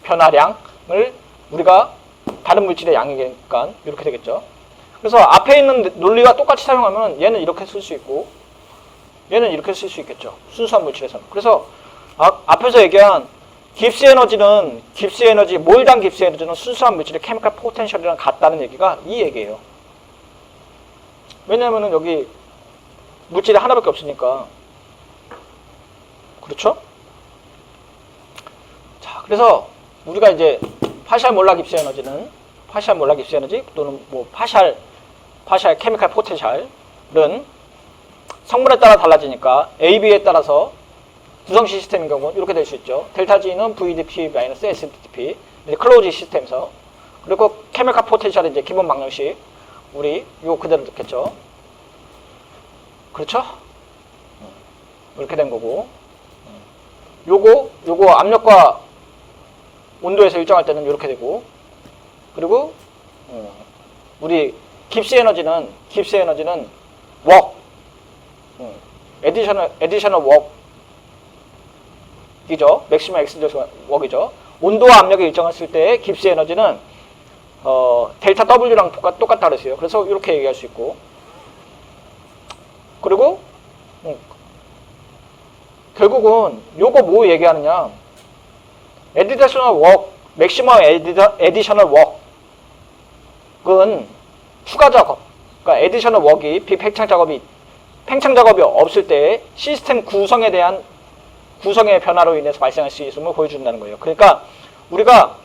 변화량을 우리가 다른 물질의 양이니까 이렇게 되겠죠. 그래서 앞에 있는 논리와 똑같이 사용하면 얘는 이렇게 쓸 수 있고 얘는 이렇게 쓸 수 있겠죠. 순수한 물질에서는. 그래서 앞에서 얘기한 깁스 에너지, 몰당 깁스 에너지는 순수한 물질의 케미컬 포텐셜이랑 같다는 얘기가 이 얘기예요. 왜냐면은 여기 물질이 하나밖에 없으니까. 그렇죠? 자, 그래서 우리가 이제 파샬 몰라 깁스 에너지 또는 뭐 파샬 케미컬 포텐셜은 성분에 따라 달라지니까 AB에 따라서 구성 시스템인 경우는 이렇게 될 수 있죠. 델타 G는 VDP-SDP 이제 클로즈 시스템에서 그리고 케미컬 포텐셜의 이제 기본 방정식 우리 요 그대로 듣겠죠. 그렇죠? 이렇게 된 거고 요거 압력과 온도에서 일정할 때는 이렇게 되고 그리고 우리 깁스 에너지는 웍 에디셔널 웍이죠. 맥시멈 엑스저스 웍이죠. 온도와 압력이 일정했을 때 깁스 에너지는 델타 W랑 똑같다 그랬어요. 그래서 이렇게 얘기할 수 있고 그리고 결국은 요거 뭐 얘기하느냐 에디셔널 웍 맥시멈 에디셔널 웍은 추가 작업 그러니까 에디셔널 웍이 팽창 작업이 없을 때 시스템 구성에 대한 구성의 변화로 인해서 발생할 수 있음을 보여준다는 거예요. 그러니까 우리가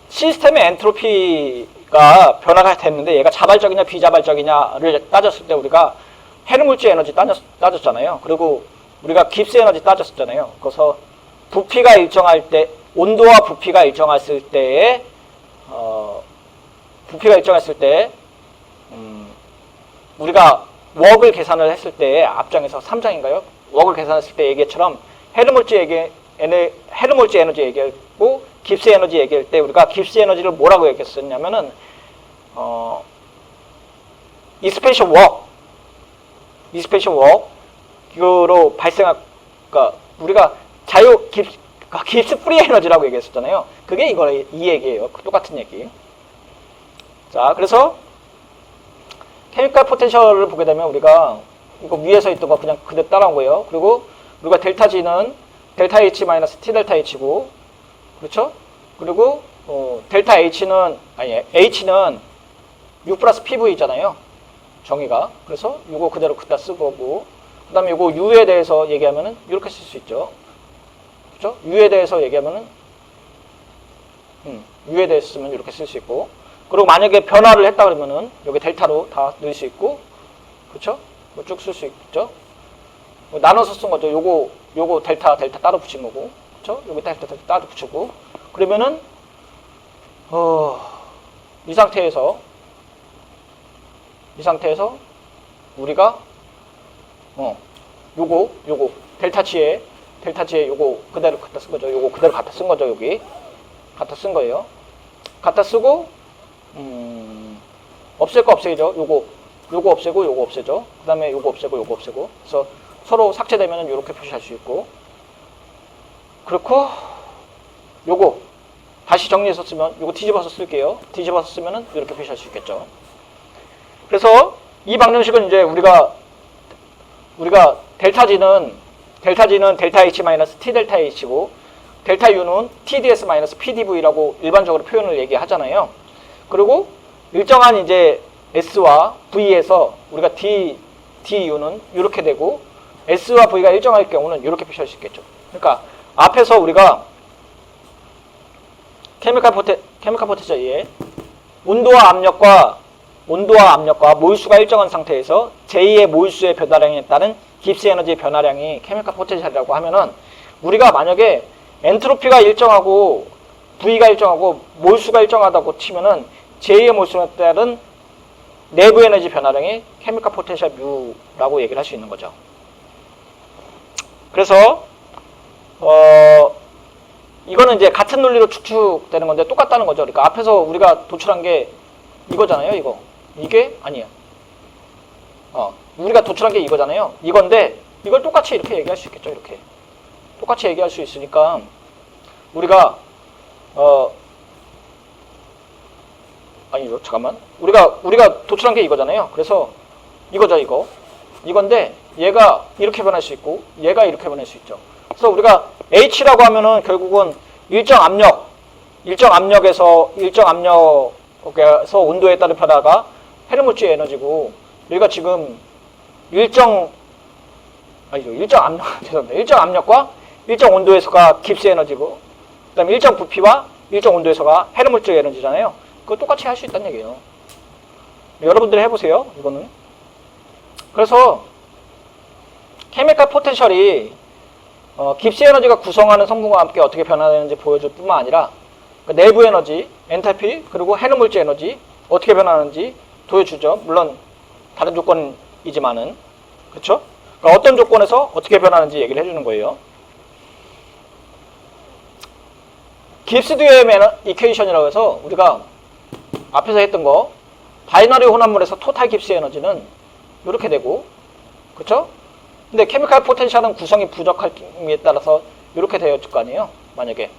시스템의 엔트로피가 변화가 됐는데 얘가 자발적이냐 비자발적이냐를 따졌을 때 우리가 헤르몰츠 에너지 따졌잖아요. 그리고 우리가 깁스 에너지 따졌었잖아요. 그래서 부피가 일정할 때, 온도와 부피가 일정했을 때에 우리가 웍을 계산을 했을 때 앞장에서 3장인가요? 웍을 계산했을 때 얘기처럼 헤르몰츠 에너지 얘기했고 깁스 에너지 얘기할 때 우리가 깁스 에너지를 뭐라고 얘기했었냐면은 이스페셜 웍으로 발생한, 그러니까 우리가 깁스 프리 에너지라고 얘기했었잖아요. 그게 이 얘기예요. 똑같은 얘기. 자, 그래서 케미컬 포텐셜을 보게 되면 우리가 이거 위에서 있던 거 그냥 그대로 따라온 거예요. 그리고 우리가 델타 G는 델타 H 마이너스 T 델타 H고, 그렇죠? 그리고 델타 H는 H는 U 플러스 PV잖아요. 정의가. 그래서 이거 그대로 그다 쓰고, 그 다음에 이거 U에 대해서 얘기하면은 이렇게 쓸 수 있죠. 그렇죠? U에 대해서 얘기하면은 U에 대해서 쓰면 이렇게 쓸 수 있고, 그리고 만약에 변화를 했다 그러면은 여기 델타로 다 넣을 수 있고, 그렇죠? 쭉 쓸 수 있죠. 나눠서 쓴 거죠. 요거 델타 따로 붙인 거고, 그렇죠? 여기 델타 따로 붙이고, 그러면은 이 상태에서 우리가 요거 델타 G에 요거 그대로 갖다 쓴 거죠. 요거 그대로 갖다 쓴 거죠. 여기 갖다 쓴 거예요. 갖다 쓰고 없앨 거 없애죠. 요거 없애고 요거 없애죠. 그 다음에 요거 없애고 그래서 서로 삭제되면은 이렇게 표시할 수 있고, 그렇고 요거 다시 정리해서 쓰면 요거 뒤집어서 쓸게요. 뒤집어서 쓰면은 이렇게 표시할 수 있겠죠. 그래서 이 방정식은 이제 우리가 델타 G는 델타 H 마이너스 T 델타 H고, 델타 U는 TDS 마이너스 PDV라고 일반적으로 표현을 얘기하잖아요. 그리고 일정한 이제 S와 V에서 우리가 DU는 이렇게 되고, S와 V가 일정할 경우는 이렇게 표시할 수 있겠죠. 그러니까 앞에서 우리가 케미컬 포텐셜에 온도와 압력과 몰수가 일정한 상태에서 제2의 몰수의 변화량에 따른 깁스 에너지의 변화량이 케미컬 포텐셜이라고 하면은, 우리가 만약에 엔트로피가 일정하고 V가 일정하고 몰수가 일정하다고 치면은 제2의 몰수에 따른 내부 에너지 변화량이 케미컬 포텐셜 뮤라고 얘기를 할 수 있는 거죠. 그래서 이거는 이제 같은 논리로 추측되는 건데 똑같다는 거죠. 그러니까 앞에서 우리가 도출한 게 이거잖아요. 이게 아니에요. 우리가 도출한 게 이거잖아요. 이건데 이걸 똑같이 이렇게 얘기할 수 있겠죠. 이렇게 똑같이 얘기할 수 있으니까 우리가 아니죠. 잠깐만. 우리가 도출한 게 이거잖아요. 그래서 이거죠. 이건데 얘가 이렇게 변할 수 있고 얘가 이렇게 변할 수 있죠. 그래서 우리가 H라고 하면은 결국은 일정 압력에서 온도에 따른 변화가 헤르몰츠의 에너지고, 우리가 지금 일정 압력과 일정 온도에서가 깁스 에너지고, 그 다음에 일정 부피와 일정 온도에서가 헤르몰츠 에너지잖아요. 그거 똑같이 할 수 있다는 얘기예요. 여러분들이 해보세요. 이거는. 그래서 케미컬 포텐셜이 깁스 에너지가 구성하는 성분과 함께 어떻게 변화되는지 보여줄 뿐만 아니라 그러니까 내부 에너지, 엔탈피, 그리고 헤르몰츠 에너지 어떻게 변하는지 보여주죠. 물론 다른 조건이지만은, 그렇죠? 그러니까 어떤 조건에서 어떻게 변하는지 얘기를 해주는 거예요. 깁스 듀얼 이퀘이션이라고 해서 우리가 앞에서 했던 거, 바이너리 혼합물에서 토탈 깁스 에너지는 이렇게 되고, 그렇죠? 근데 케미컬 포텐셜은 구성이 부족할 경우에 따라서 이렇게 되었을 거 아니에요. 만약에,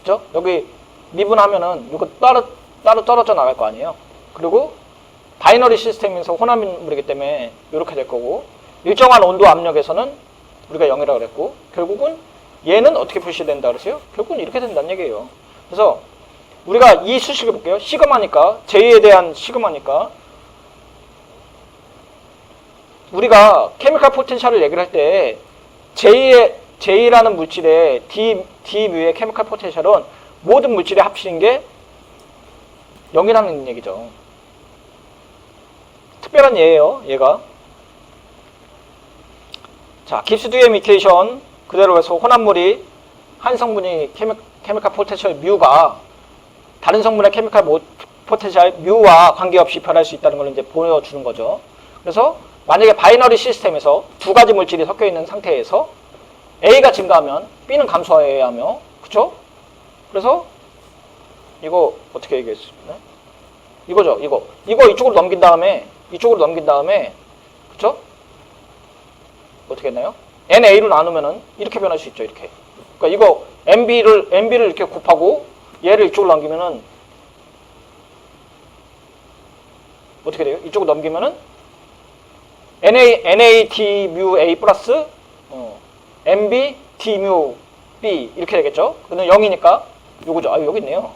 그렇죠? 여기 미분하면은 이거 따로 떨어져 나갈 거 아니에요. 그리고 바이너리 시스템에서 혼합물이기 때문에 이렇게 될 거고, 일정한 온도 압력에서는 우리가 0이라고 그랬고, 결국은 얘는 어떻게 표시된다 그랬어요? 결국은 이렇게 된다는 얘기예요. 그래서 우리가 이 수식을 볼게요. 시그마니까, J에 대한 시그마니까 우리가 케미칼 포텐셜을 얘기를 할 때 J라는 물질의 D뮤의 케미칼 포텐셜은 모든 물질에 합치는 게 0이라는 얘기죠. 특별한 예예요, 얘가. 자, 깁스 듀엠 이퀘이션 그대로 해서 혼합물이 한 성분이 케미칼 포텐셜 뮤가 다른 성분의 케미칼 포텐셜 뮤와 관계없이 변할 수 있다는 걸 이제 보여주는 거죠. 그래서 만약에 바이너리 시스템에서 두 가지 물질이 섞여 있는 상태에서 A가 증가하면 B는 감소해야 하며, 그쵸? 그래서 이거 어떻게 얘기했습니까? 이거죠, 이거 이쪽으로 넘긴 다음에 그쵸? 어떻게 했나요? NA로 나누면은 이렇게 변할 수 있죠, 이렇게. 그러니까 이거 MB를 이렇게 곱하고 얘를 이쪽으로 넘기면은 어떻게 돼요? 이쪽으로 넘기면은 NA 뮤 A 플러스 MB D 뮤 B 이렇게 되겠죠? 그는 0이니까 요거죠. 아, 여기 있네요.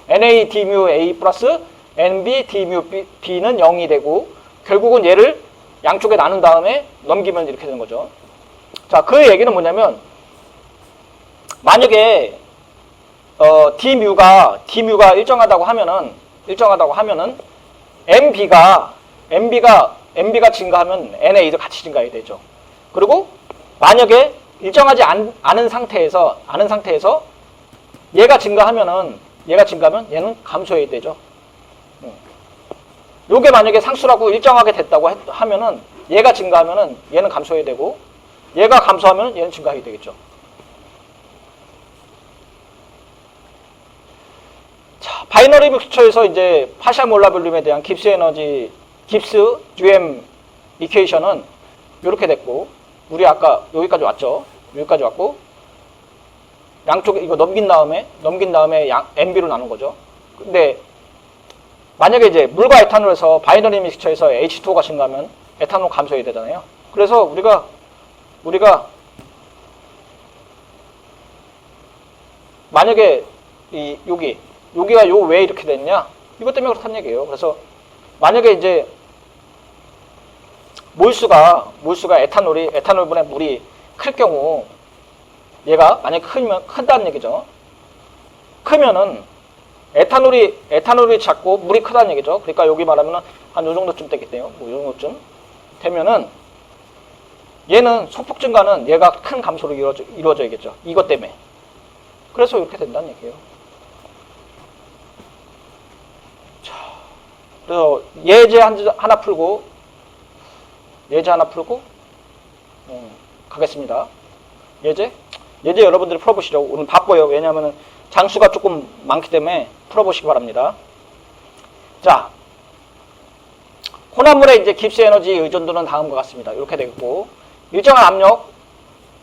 NA D 뮤 A 플러스 NB D 뮤 B는 0이 되고 결국은 얘를 양쪽에 나눈 다음에 넘기면 이렇게 되는 거죠. 자, 그 얘기는 뭐냐면 만약에 D뮤가 일정하다고 하면은 MB가 증가하면 NA도 같이 증가해야 되죠. 그리고 만약에 일정하지 않은 상태에서 얘가 증가하면 얘는 감소해야 되죠. 요게 만약에 상수라고 일정하게 됐다고 하면은 얘가 증가하면은 얘는 감소해야 되고 얘가 감소하면 얘는 증가해야 되겠죠. 자, 바이너리 믹스처에서 이제 파샬 몰라 볼륨에 대한 깁스 듀엠 이퀘이션은 이렇게 됐고, 우리 아까 여기까지 왔죠. 여기까지 왔고, 양쪽에 이거 넘긴 다음에 NB로 나눈 거죠. 근데 만약에 이제 물과 에탄올에서 바이너리 믹스처에서 H2O가 증가하면 에탄올 감소해야 되잖아요. 그래서 우리가 만약에 여기가 요 왜 이렇게 됐냐? 이것 때문에 그렇다는 얘기예요. 그래서 만약에 이제 몰수가 에탄올분의 물이 클 경우 얘가 만약에 크다는 얘기죠. 크면은 에탄올이 작고 물이 크다는 얘기죠. 그러니까 여기 말하면 한 요 정도쯤 되겠네요. 뭐 요 정도쯤 되면은 얘는 소폭 증가는 얘가 큰 감소로 이루어져야겠죠. 이것 때문에. 그래서 이렇게 된다는 얘기예요. 자, 그래서 예제 하나 풀고 가겠습니다. 예제 여러분들이 풀어보시죠. 오늘 바빠요. 왜냐하면 장수가 조금 많기 때문에 풀어보시기 바랍니다. 자, 혼합물의 이제 깁스 에너지 의존도는 다음과 같습니다. 이렇게 되겠고, 일정한 압력,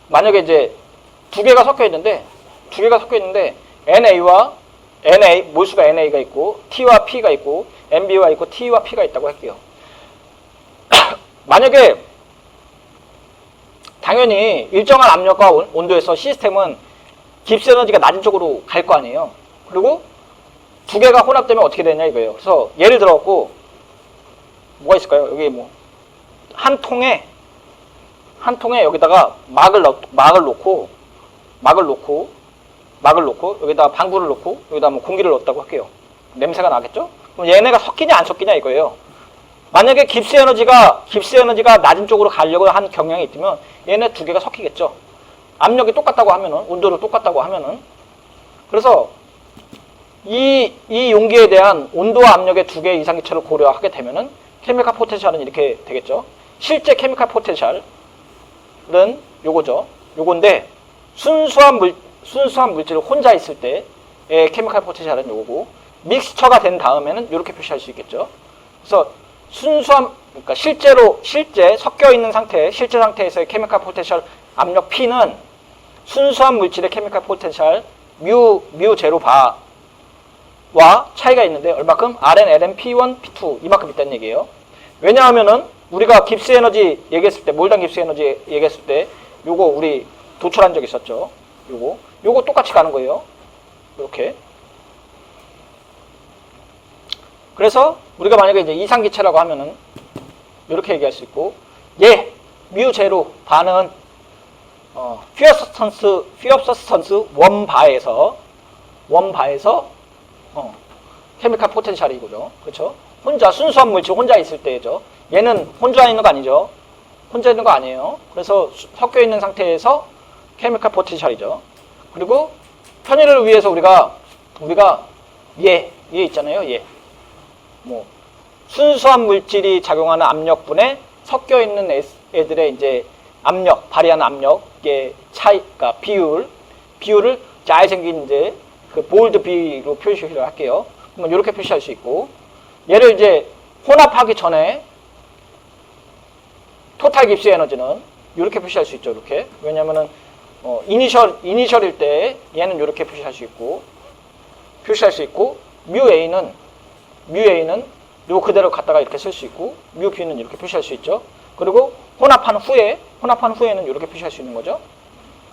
만약에 이제 두 개가 섞여 있는데 몰수가 NA가 있고 T와 P가 있고 MB가 있고 T와 P가 있다고 할게요. 만약에 당연히 일정한 압력과 온도에서 시스템은 깁스 에너지가 낮은 쪽으로 갈 거 아니에요. 그리고 두 개가 혼합되면 어떻게 되냐 이거예요. 그래서 예를 들어갖고 뭐가 있을까요? 여기 뭐 한 통에 여기다가 막을 놓고 여기다가 방부를 놓고 여기다 뭐 공기를 넣었다고 할게요. 냄새가 나겠죠? 그럼 얘네가 섞이냐 안 섞이냐 이거예요. 만약에 깁스 에너지가 낮은 쪽으로 가려고 한 경향이 있다면 얘네 두 개가 섞이겠죠. 압력이 똑같다고 하면은, 온도도 똑같다고 하면은. 그래서 이 용기에 대한 온도와 압력의 두 개 이상 기체를 고려하게 되면은 케미칼 포텐셜은 이렇게 되겠죠. 실제 케미칼 포텐셜은 요거죠. 요건데 순수한 물질을 혼자 있을 때의 케미칼 포텐셜은 요거고, 믹스처가 된 다음에는 이렇게 표시할 수 있겠죠. 그래서 그러니까 실제 섞여 있는 실제 상태에서의 케미칼 포텐셜 압력 P는 순수한 물질의 케미칼 포텐셜 뮤 제로 바와 차이가 있는데 얼마큼? Rn, Ln, P1, P2 이만큼 있다는 얘기예요. 왜냐하면은 우리가 깁스 에너지 얘기했을 때, 몰당 깁스 에너지 얘기했을 때 요거 우리 도출한 적 있었죠. 요거 똑같이 가는 거예요. 이렇게. 그래서 우리가 만약에 이제 이상기체라고 하면은 이렇게 얘기할 수 있고, 예, 뮤 제로 바는 피어서스턴스 원바에서 케미칼 포텐셜이 이거죠. 그렇죠? 혼자 순수한 물질 혼자 있을 때죠. 얘는 혼자 있는 거 아니죠. 혼자 있는 거 아니에요. 그래서 섞여 있는 상태에서 케미칼 포텐셜이죠. 그리고 편의를 위해서 우리가 얘 있잖아요. 얘. 뭐 순수한 물질이 작용하는 압력분에 섞여 있는 애들의 이제 압력, 발휘하는 압력의 차이, 그러니까 비율을 잘생긴 이제 그 볼드 B로 표시를 할게요. 그러면 이렇게 표시할 수 있고, 얘를 이제 혼합하기 전에 토탈 깁스 에너지는 이렇게 표시할 수 있죠. 이렇게. 왜냐면은 이니셜일 때 얘는 이렇게 표시할 수 있고, 뮤 A는 요 그대로 갖다가 이렇게 쓸 수 있고, 뮤 B는 이렇게 표시할 수 있죠. 그리고 혼합한 후에는 이렇게 표시할 수 있는 거죠.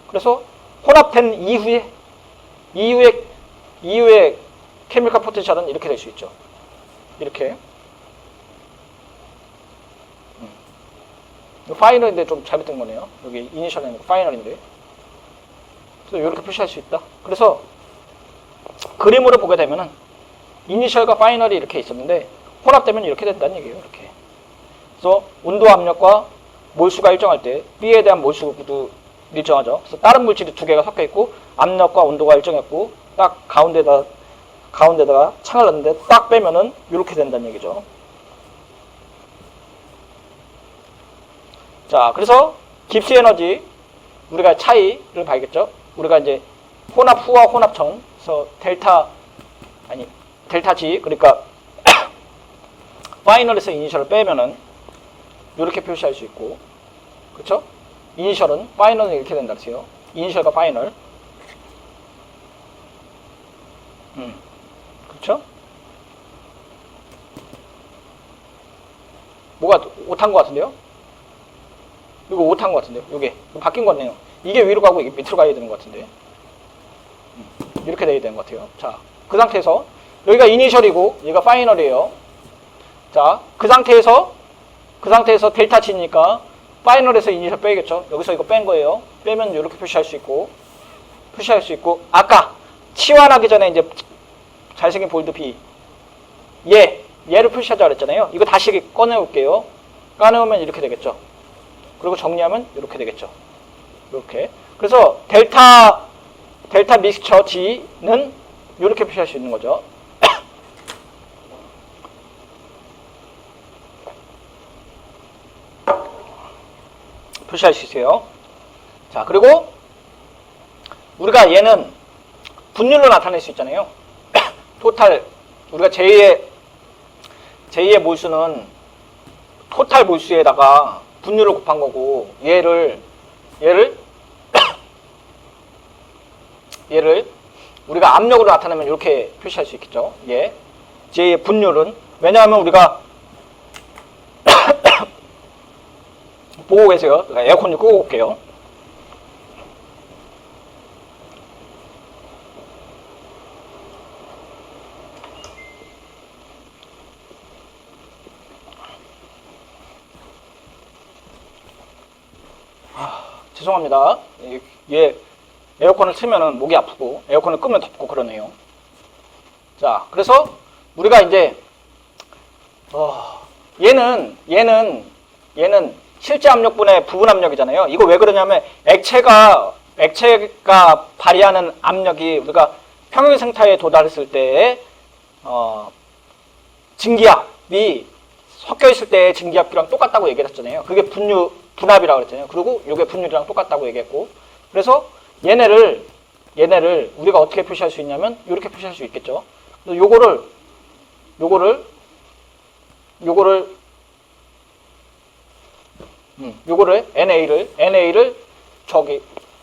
그래서 혼합된 이후에 케미칼 포텐셜은 이렇게 될 수 있죠. 이렇게. 파이널인데 좀 잘못된 거네요. 여기 이니셜이 아니고 파이널인데. 그래서 이렇게 표시할 수 있다. 그래서 그림으로 보게 되면은 이니셜과 파이널이 이렇게 있었는데 혼합되면 이렇게 된다는 얘기예요. 이렇게. 그래서 온도 압력과 몰수가 일정할 때 B에 대한 몰수도 일정하죠. 그래서 다른 물질이 두 개가 섞여 있고 압력과 온도가 일정했고 딱 가운데다가 창을 넣는데 딱 빼면은 이렇게 된다는 얘기죠. 자, 그래서 깁스 에너지 우리가 차이를 봐야겠죠. 우리가 이제 혼합 후와 혼합 전, 그래서 델타 G, 그러니까 파이널에서 이니셜을 빼면은 이렇게 표시할 수 있고, 그렇죠? 이니셜은 파이널은 이렇게 된다 그래요. 이니셜과 파이널. 그렇죠? 뭐가 오탄 것 같은데요? 이거 오탄 것 같은데요? 이게 바뀐 것 같네요. 이게 위로 가고 이게 밑으로 가야 되는 것 같은데. 이렇게 돼야 되는 것 같아요. 자, 그 상태에서 여기가 이니셜이고 얘가 파이널이에요. 자, 그 상태에서 델타 G니까 파이널에서 이니셜 빼겠죠. 여기서 이거 뺀 거예요. 빼면 이렇게 표시할 수 있고 아까 치환하기 전에 이제 잘생긴 볼드 B 얘를 표시하자 그랬잖아요. 이거 다시 꺼내올게요. 꺼내오면 이렇게 되겠죠. 그리고 정리하면 이렇게 되겠죠. 이렇게. 그래서 델타 믹스처 G는 이렇게 표시할 수 있는 거죠. 표시할 수 있어요. 자, 그리고 우리가 얘는 분율로 나타낼 수 있잖아요. 토탈, 우리가 제2의 몰수는 토탈 몰수에다가 분율을 곱한 거고, 얘를 우리가 압력으로 나타내면 이렇게 표시할 수 있겠죠. 예. 제2의 분율은, 왜냐하면 우리가 보고 계세요. 에어컨 좀 끄고 올게요. 죄송합니다. 얘 에어컨을 틀면은 목이 아프고 에어컨을 끄면 덥고 그러네요. 자, 그래서 우리가 이제 얘는 실제 압력분의 부분 압력이잖아요. 이거 왜 그러냐면 액체가 발휘하는 압력이 우리가 평형 생타에 도달했을 때 증기압이 섞여 있을 때 증기압기랑 똑같다고 얘기했잖아요. 그게 분압이라고 그랬잖아요. 그리고 이게 분율이랑 똑같다고 얘기했고, 그래서 얘네를 우리가 어떻게 표시할 수 있냐면 이렇게 표시할 수 있겠죠. 그래서 요거를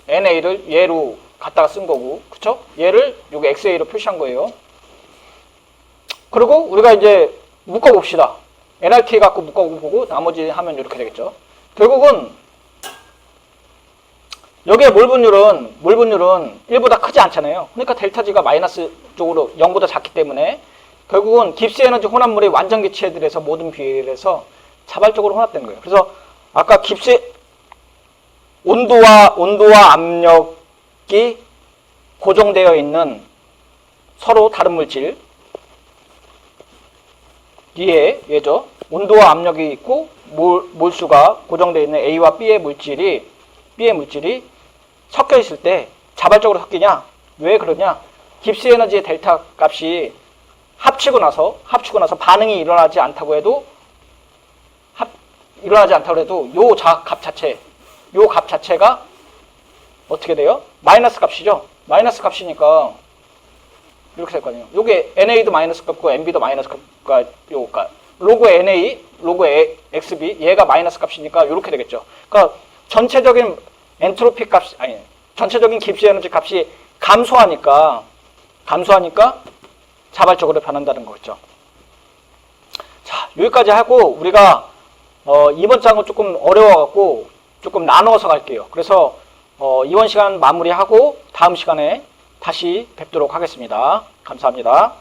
NA를 얘로 갖다가 쓴 거고, 그쵸? 얘를 요게 XA로 표시한 거예요. 그리고 우리가 이제 묶어봅시다. NRT 갖고 묶어보고 나머지 하면 이렇게 되겠죠. 결국은 여기에 몰분율은 1보다 크지 않잖아요. 그러니까 델타 G가 마이너스 쪽으로 0보다 작기 때문에 결국은 깁스 에너지 혼합물이 완전 기체들에서 모든 비율에서 자발적으로 혼합되는 거예요. 그래서 아까 깁스 온도와 압력이 고정되어 있는 서로 다른 물질 얘죠. 온도와 압력이 있고 몰수가 고정되어 있는 A와 B의 물질이 섞여 있을 때 자발적으로 섞이냐? 왜 그러냐? 깁스 에너지의 델타 값이 합치고 나서 반응이 일어나지 않다고 해도 요 값 자체가 어떻게 돼요? 마이너스 값이죠. 마이너스 값이니까 이렇게 될 거 아니에요. 요게 NA도 마이너스 값고 NB도 마이너스 값과 요가 로그 NA, 로그 XB 얘가 마이너스 값이니까 이렇게 되겠죠. 그러니까 전체적인 엔트로피 값 전체적인 깁스 에너지 값이 감소하니까 자발적으로 변한다는 거겠죠. 자, 여기까지 하고 우리가 이번 장은 조금 어려워갖고 조금 나누어서 갈게요. 그래서 이번 시간 마무리하고 다음 시간에 다시 뵙도록 하겠습니다. 감사합니다.